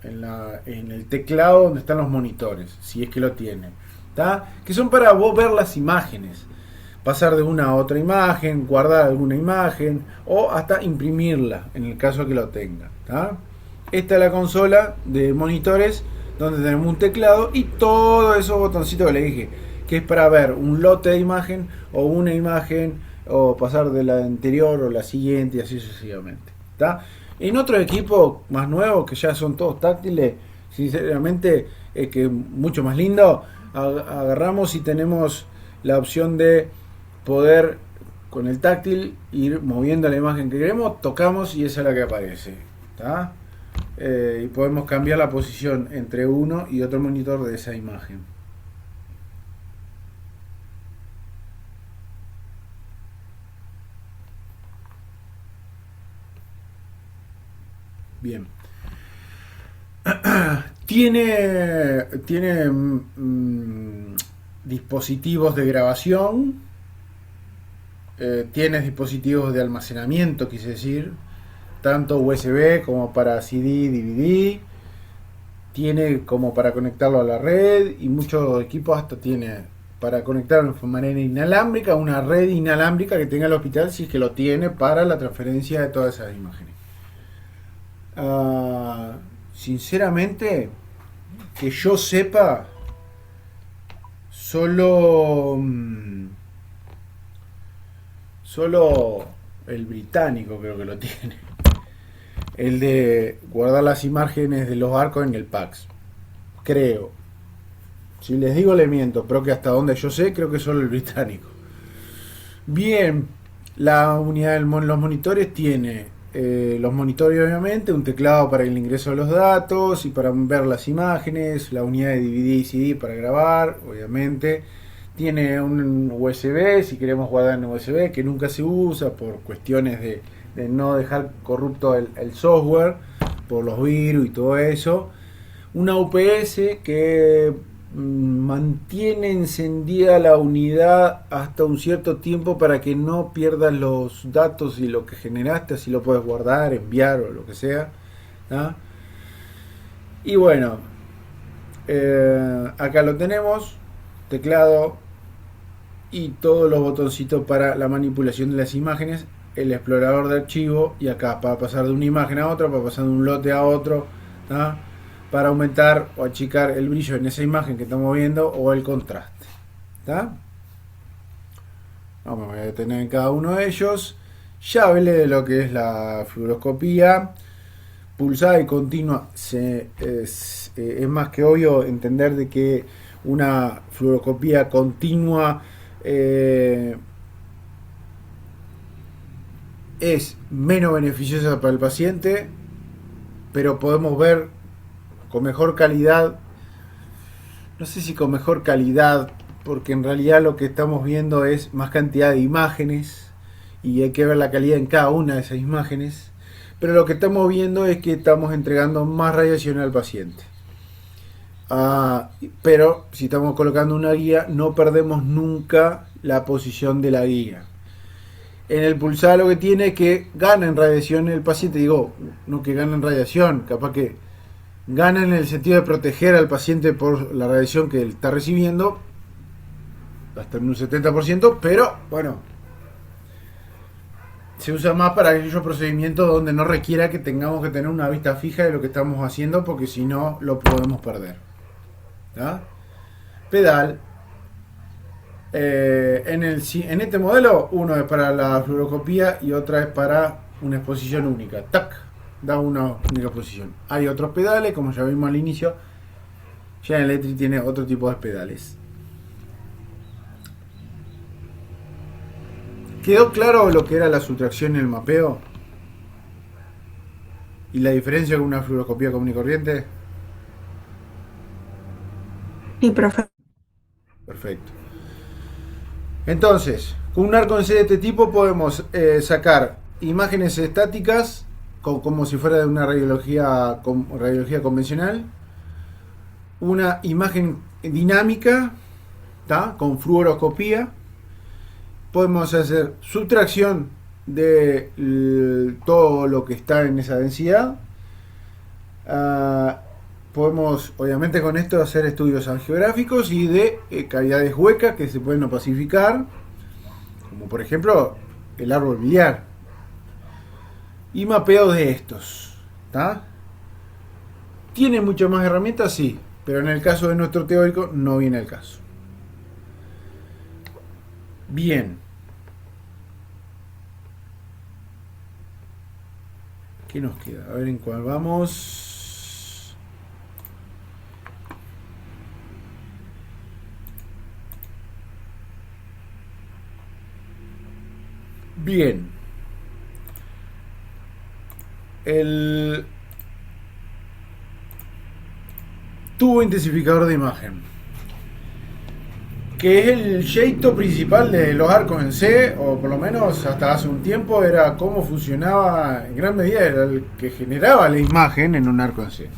en el teclado donde están los monitores, si es que lo tienen. ¿Tá? Que son para vos ver las imágenes. Pasar de una a otra imagen, guardar alguna imagen o hasta imprimirla, en el caso que lo tenga. ¿Tá? Esta es la consola de monitores donde tenemos un teclado y todos esos botoncitos que le dije, que es para ver un lote de imagen o una imagen o pasar de la anterior o la siguiente y así sucesivamente. ¿Tá? En otros equipos más nuevos que ya son todos táctiles, sinceramente es que mucho más lindo, agarramos y tenemos la opción de poder con el táctil ir moviendo la imagen que queremos, tocamos y esa es la que aparece. ¿Tá? Y podemos cambiar la posición entre uno y otro monitor de esa imagen. Bien. Tiene dispositivos de grabación, tiene dispositivos de almacenamiento, quise decir, tanto USB como para CD, DVD, tiene como para conectarlo a la red y muchos equipos hasta tiene para conectarlo de manera inalámbrica, una red inalámbrica que tenga el hospital si es que lo tiene para la transferencia de todas esas imágenes. Sinceramente, que yo sepa, solo el británico creo que lo tiene. El de guardar las imágenes de los barcos en el PAX. Creo. Si les digo le miento, pero que hasta donde yo sé, creo que solo el británico. Bien, la unidad de los monitores tiene los monitores obviamente, un teclado para el ingreso de los datos y para ver las imágenes, la unidad de DVD y CD para grabar, obviamente. Tiene un USB, si queremos guardar en USB, que nunca se usa por cuestiones de no dejar corrupto el software por los virus y todo eso. Una UPS que mantiene encendida la unidad hasta un cierto tiempo para que no pierdas los datos y lo que generaste, así lo puedes guardar, enviar o lo que sea. ¿Ah? Y bueno, acá lo tenemos, teclado y todos los botoncitos para la manipulación de las imágenes, el explorador de archivo y acá para pasar de una imagen a otra, para pasar de un lote a otro, ¿tá? Para aumentar o achicar el brillo en esa imagen que estamos viendo o el contraste. ¿Tá? Vamos a detener en cada uno de ellos. Ya hablé de lo que es la fluoroscopía pulsada y continua. Es más que obvio entender de que una fluoroscopía continua es menos beneficiosa para el paciente, pero podemos ver con mejor calidad, no sé si con mejor calidad, porque en realidad lo que estamos viendo es más cantidad de imágenes y hay que ver la calidad en cada una de esas imágenes, pero lo que estamos viendo es que estamos entregando más radiación al paciente. Pero si estamos colocando una guía, no perdemos nunca la posición de la guía. En el pulsar lo que tiene es que gana en radiación el paciente, digo, no que gana en radiación, capaz que gana en el sentido de proteger al paciente por la radiación que él está recibiendo, hasta en un 70%, pero bueno, se usa más para aquellos procedimientos donde no requiera que tengamos que tener una vista fija de lo que estamos haciendo, porque si no lo podemos perder. ¿Tá? Pedal. En este modelo, uno es para la fluoroscopía y otra es para una exposición única. ¡Tac! Da una única exposición. Hay otros pedales, como ya vimos al inicio. General Electric tiene otro tipo de pedales. ¿Quedó claro lo que era la subtracción y el mapeo? ¿Y la diferencia con una fluoroscopía común y corriente? Sí, profe. Perfecto. Entonces, con un arco en C de este tipo podemos sacar imágenes estáticas como si fuera de una radiología convencional, una imagen dinámica, ¿tá? Con fluoroscopía. Podemos hacer subtracción de todo lo que está en esa densidad. Podemos, obviamente, con esto hacer estudios angiográficos y de cavidades huecas que se pueden opacificar, como por ejemplo el árbol biliar. Y mapeo de estos. ¿Tá? ¿Tiene muchas más herramientas? Sí, pero en el caso de nuestro teórico no viene el caso. Bien. ¿Qué nos queda? A ver en cuál vamos. Bien. El tubo intensificador de imagen, que es el jeito principal de los arcos en C, o por lo menos hasta hace un tiempo era cómo funcionaba, en gran medida era el que generaba la imagen en un arco en C.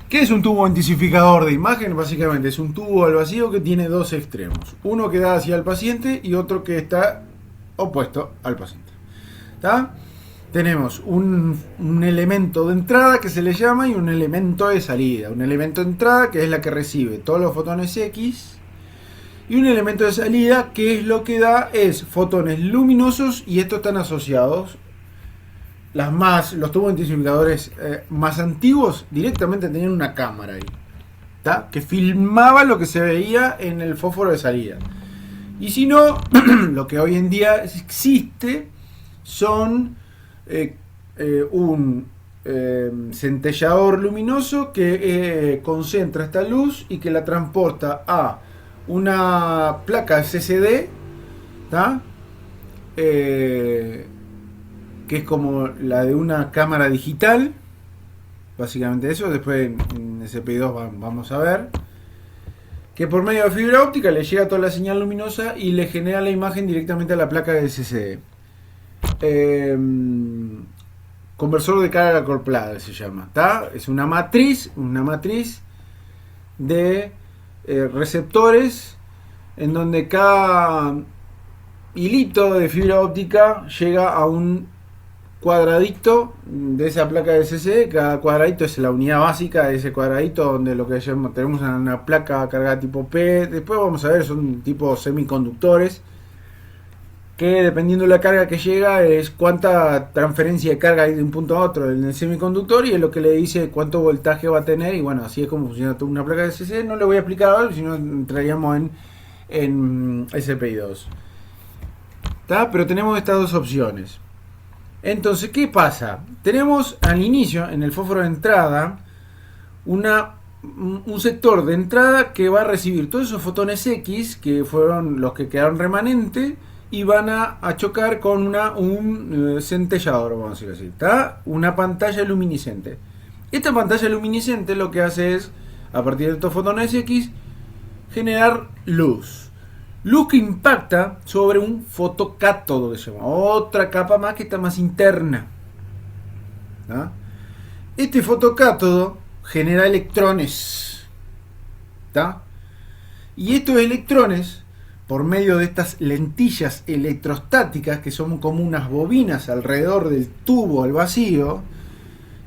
¿Qué es un tubo intensificador de imagen? Básicamente es un tubo al vacío que tiene dos extremos, uno que da hacia el paciente y otro que está opuesto al paciente. ¿Está? Tenemos un elemento de entrada que se le llama y un elemento de salida. Un elemento de entrada que es la que recibe todos los fotones X, y un elemento de salida que es lo que da es fotones luminosos, y estos están asociados. Los tubos intensificadores más antiguos directamente tenían una cámara ahí, ¿tá? Que filmaba lo que se veía en el fósforo de salida. Y si no, lo que hoy en día existe son un centellador luminoso que concentra esta luz y que la transporta a una placa CCD, ¿tá? Que es como la de una cámara digital, básicamente eso. Después en SP2 vamos a ver que por medio de fibra óptica le llega toda la señal luminosa y le genera la imagen directamente a la placa de CCD. Conversor de carga acoplada se llama, ¿tá? Es una matriz de receptores en donde cada hilito de fibra óptica llega a un cuadradito de esa placa de CCD. Cada cuadradito es la unidad básica de ese cuadradito, donde lo que tenemos una placa cargada tipo P. Después vamos a ver, son tipo semiconductores, que dependiendo de la carga que llega es cuánta transferencia de carga hay de un punto a otro en el semiconductor, y es lo que le dice cuánto voltaje va a tener. Y bueno, así es como funciona toda una placa de CCD. No le voy a explicar ahora, si no entraríamos en SPI2. ¿Tá? Pero tenemos estas dos opciones. Entonces, ¿qué pasa? Tenemos al inicio, en el fósforo de entrada, un sector de entrada que va a recibir todos esos fotones X, que fueron los que quedaron remanentes, y van a chocar con un centellador, vamos a decirlo así, ¿tá? Una pantalla luminiscente. Esta pantalla luminiscente lo que hace es, a partir de estos fotones X, generar luz. Luz que impacta sobre un fotocátodo, que se llama, otra capa más que está más interna, ¿tá? Este fotocátodo genera electrones, ¿tá? Y estos electrones, por medio de estas lentillas electrostáticas, que son como unas bobinas alrededor del tubo al vacío,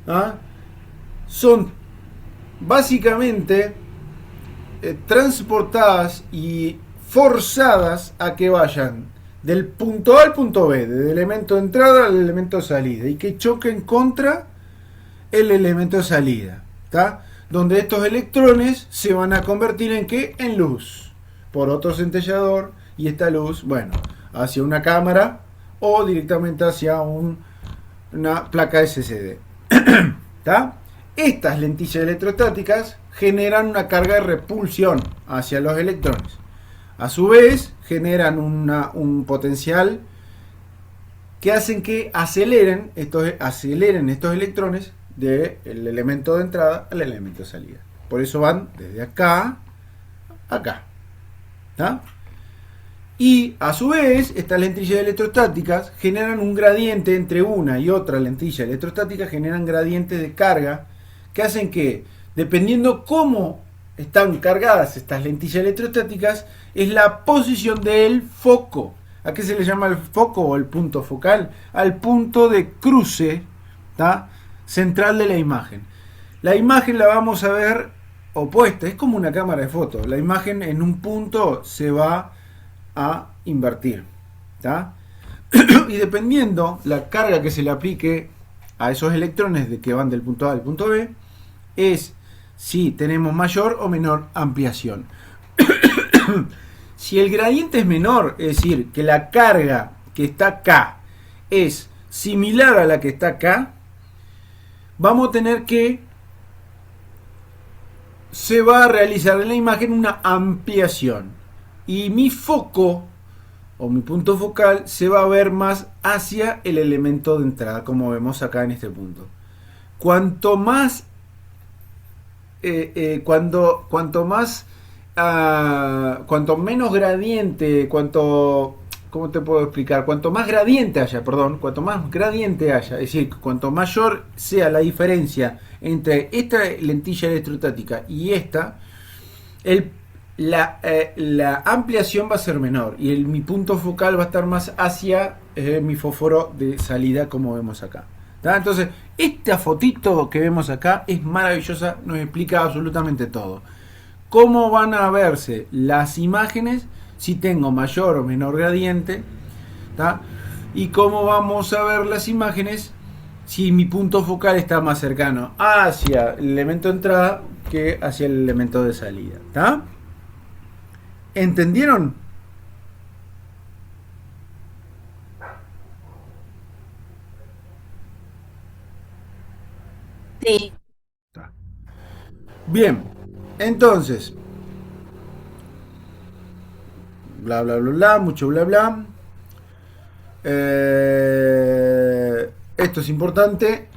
¿tá? Son básicamente transportadas y forzadas a que vayan del punto A al punto B, del elemento de entrada al elemento de salida, y que choquen contra el elemento de salida, ¿tá? Donde estos electrones se van a convertir en ¿qué? En luz, por otro centellador, y esta luz, bueno, hacia una cámara o directamente hacia una placa SSD. ¿Tá? Estas lentillas electrostáticas generan una carga de repulsión hacia los electrones. A su vez, generan un potencial que hacen que aceleren estos electrones del elemento de entrada al elemento de salida. Por eso van desde acá a acá. ¿Tá? Y a su vez, estas lentillas electrostáticas generan un gradiente entre una y otra lentilla electrostática, generan gradientes de carga que hacen que, dependiendo cómo están cargadas estas lentillas electrostáticas, es la posición del foco. ¿A qué se le llama el foco o el punto focal? Al punto de cruce, ¿tá? Central de la imagen. La imagen la vamos a ver opuesta, es como una cámara de fotos. La imagen en un punto se va a invertir, ¿tá? Y dependiendo la carga que se le aplique a esos electrones de que van del punto A al punto B, es si tenemos mayor o menor ampliación. Si el gradiente es menor, es decir, que la carga que está acá es similar a la que está acá, vamos a tener que se va a realizar en la imagen una ampliación. Y mi foco o mi punto focal se va a ver más hacia el elemento de entrada, como vemos acá en este punto. Cuanto más cuanto menos gradiente, ¿cómo te puedo explicar? Cuanto más gradiente haya, es decir, cuanto mayor sea la diferencia entre esta lentilla electrostática y esta, la ampliación va a ser menor y mi punto focal va a estar más hacia mi fósforo de salida, como vemos acá. ¿Tá? Entonces, esta fotito que vemos acá es maravillosa, nos explica absolutamente todo. Cómo van a verse las imágenes si tengo mayor o menor gradiente, ¿tá? Y cómo vamos a ver las imágenes si mi punto focal está más cercano hacia el elemento de entrada que hacia el elemento de salida, ¿tá? ¿Entendieron? Sí. Bien, entonces, bla bla bla bla, mucho bla bla. Esto es importante.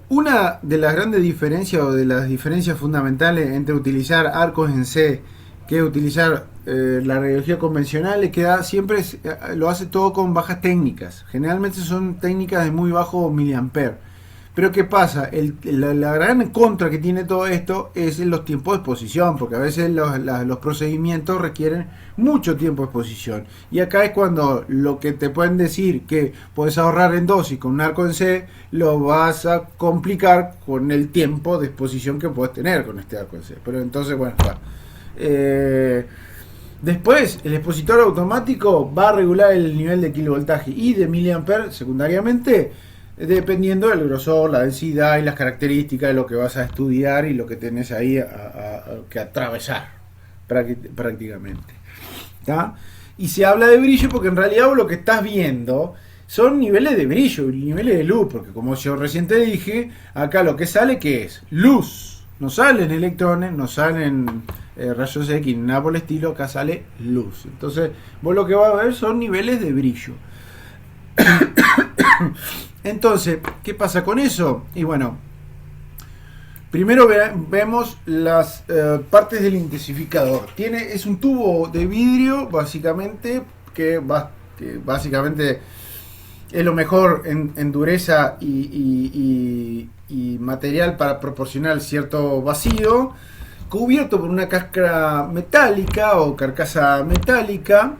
Una de las grandes diferencias o de las diferencias fundamentales entre utilizar arcos en C que utilizar la radiología convencional es que siempre lo hace todo con bajas técnicas. Generalmente son técnicas de muy bajo miliamper. Pero ¿qué pasa? La gran contra que tiene todo esto es en los tiempos de exposición, porque a veces los procedimientos requieren mucho tiempo de exposición. Y acá es cuando lo que te pueden decir que puedes ahorrar en dosis con un arco en C, lo vas a complicar con el tiempo de exposición que puedes tener con este arco en C. Pero entonces, bueno, está. Después, el expositor automático va a regular el nivel de kilovoltaje y de miliamper secundariamente, dependiendo del grosor, la densidad y las características de lo que vas a estudiar y lo que tenés ahí que atravesar prácticamente. ¿Tá? Y se habla de brillo porque en realidad vos lo que estás viendo son niveles de brillo, niveles de luz, porque como yo recién te dije, acá lo que sale, ¿qué es? Luz. No salen electrones, no salen rayos X, nada por el estilo, acá sale luz. Entonces, vos lo que vas a ver son niveles de brillo. Entonces, ¿qué pasa con eso? Y bueno, primero vemos las partes del intensificador. Es un tubo de vidrio, básicamente, que básicamente es lo mejor en dureza y material para proporcionar cierto vacío, cubierto por una cáscara metálica o carcasa metálica,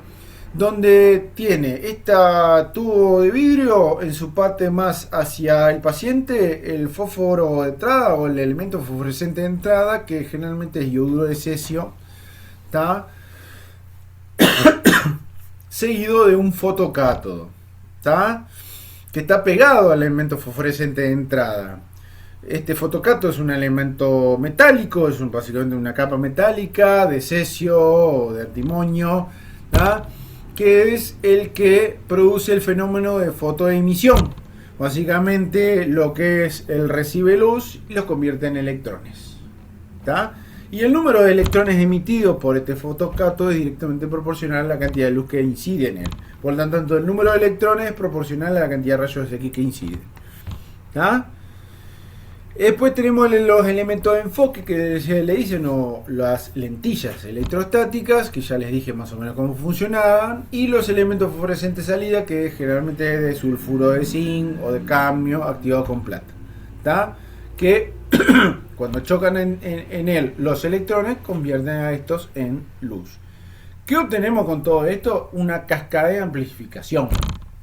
donde tiene este tubo de vidrio en su parte más hacia el paciente, el fósforo de entrada o el elemento fosforescente de entrada, que generalmente es yoduro de cesio, ¿tá? seguido de un fotocátodo, ¿tá? Que está pegado al elemento fosforescente de entrada. Este fotocátodo es un elemento metálico, es básicamente una capa metálica de cesio o de antimonio, ¿tá? Que es el que produce el fenómeno de fotoemisión. Básicamente lo que es el recibe luz y los convierte en electrones, ¿tá? Y el número de electrones emitidos por este fotocátodo es directamente proporcional a la cantidad de luz que incide en él. Por lo tanto, el número de electrones es proporcional a la cantidad de rayos X que inciden, ¿tá? Después tenemos los elementos de enfoque que se le dicen, o las lentillas electrostáticas, que ya les dije más o menos cómo funcionaban, y los elementos fosforescentes de salida, que generalmente es de sulfuro de zinc o de cadmio activado con plata, ¿tá? Que cuando chocan en él los electrones, convierten a estos en luz. ¿Qué obtenemos con todo esto? Una cascada de amplificación,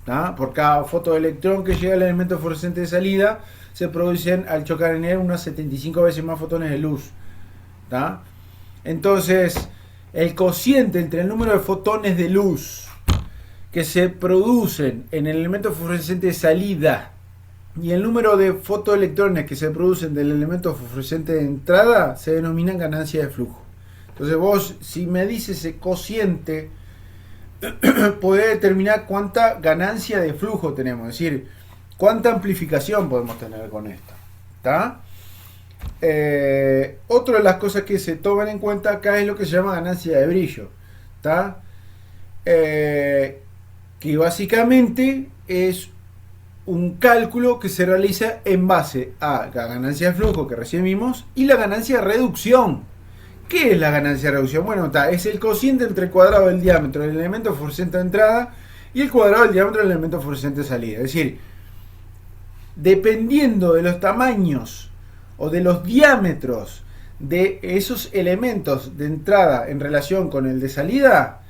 ¿tá? Por cada fotoelectrón que llega al elemento fosforescente de salida, se producen al chocar en él unas 75 veces más fotones de luz, ¿tá? Entonces, el cociente entre el número de fotones de luz que se producen en el elemento fosforescente de salida y el número de fotoelectrones que se producen del elemento fosforescente de entrada se denominan ganancia de flujo. Entonces vos, si me dices ese cociente, podés determinar cuánta ganancia de flujo tenemos, es decir, cuánta amplificación podemos tener con esto, ¿tá? Otra de las cosas que se toman en cuenta acá es lo que se llama ganancia de brillo, ¿tá? Que básicamente es un cálculo que se realiza en base a la ganancia de flujo que recién vimos y la ganancia de reducción. ¿Qué es la ganancia de reducción? Bueno, es el cociente entre el cuadrado del diámetro del elemento fosforescente de entrada y el cuadrado del diámetro del elemento fosforescente de salida. Es decir, dependiendo de los tamaños o de los diámetros de esos elementos de entrada en relación con el de salida,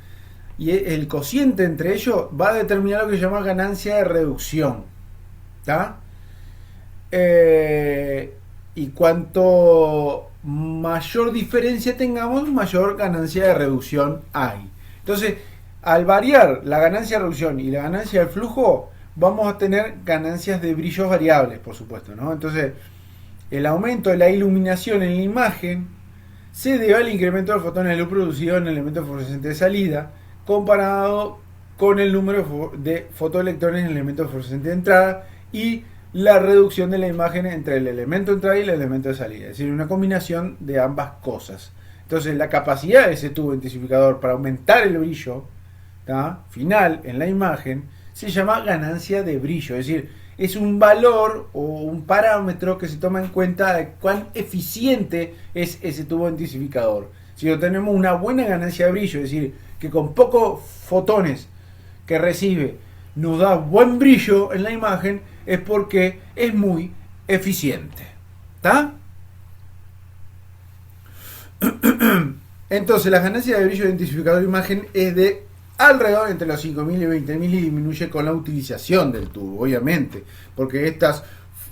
y el cociente entre ellos va a determinar lo que se llama ganancia de reducción, ¿tá? Y cuanto mayor diferencia tengamos, mayor ganancia de reducción hay. Entonces, al variar la ganancia de reducción y la ganancia del flujo, vamos a tener ganancias de brillos variables, por supuesto, ¿no? Entonces, el aumento de la iluminación en la imagen se debe al incremento de fotones de luz producido en el elemento fosforescente de salida, comparado con el número de fotoelectrones en el elemento fosforescente de entrada y la reducción de la imagen entre el elemento de entrada y el elemento de salida. Es decir, una combinación de ambas cosas. Entonces, la capacidad de ese tubo intensificador para aumentar el brillo, ¿tá?, final en la imagen, se llama ganancia de brillo. Es decir, es un valor o un parámetro que se toma en cuenta de cuán eficiente es ese tubo intensificador. Si no tenemos una buena ganancia de brillo, es decir, que con pocos fotones que recibe nos da buen brillo en la imagen, es porque es muy eficiente, ¿está? Entonces la ganancia de brillo de intensificador de imagen es de alrededor entre los 5.000 y 20.000 y disminuye con la utilización del tubo, obviamente, porque estos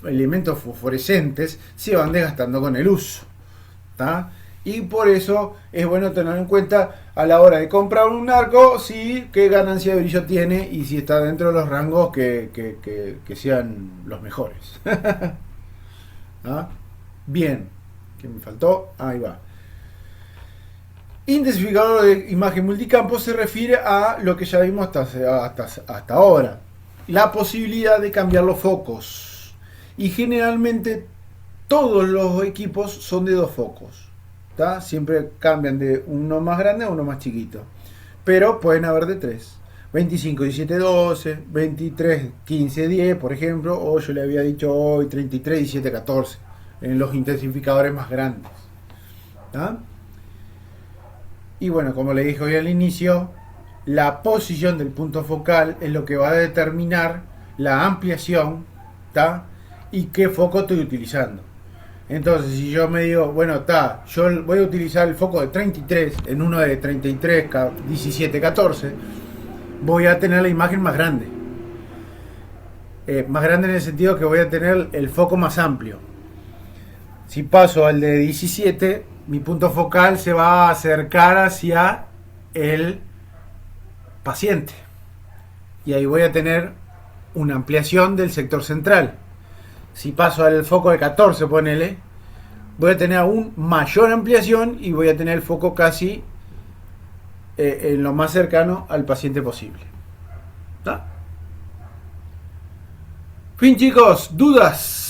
elementos fosforescentes se van desgastando con el uso, ¿tá? Y por eso es bueno tener en cuenta a la hora de comprar un arco, sí, qué ganancia de brillo tiene y si está dentro de los rangos que sean los mejores. ¿Ah? Bien, ¿qué me faltó? Ahí va. Intensificador de imagen multicampo se refiere a lo que ya vimos hasta ahora, la posibilidad de cambiar los focos, y generalmente todos los equipos son de dos focos, ¿tá? Siempre cambian de uno más grande a uno más chiquito, pero pueden haber de tres: 25, 17, 12, 23, 15, 10, por ejemplo, o yo le había dicho hoy 33, 17, 14 en los intensificadores más grandes, ¿tá? Y bueno, como le dije hoy al inicio, la posición del punto focal es lo que va a determinar la ampliación, ¿tá?, y qué foco estoy utilizando. Entonces, si yo me digo, bueno, yo voy a utilizar el foco de 33 en uno de 33, 17, 14, voy a tener la imagen más grande. Más grande en el sentido que voy a tener el foco más amplio. Si paso al de 17, mi punto focal se va a acercar hacia el paciente. Y ahí voy a tener una ampliación del sector central. Si paso al foco de 14, ponele, voy a tener aún mayor ampliación y voy a tener el foco casi en lo más cercano al paciente posible. ¿Está? Fin, chicos, dudas.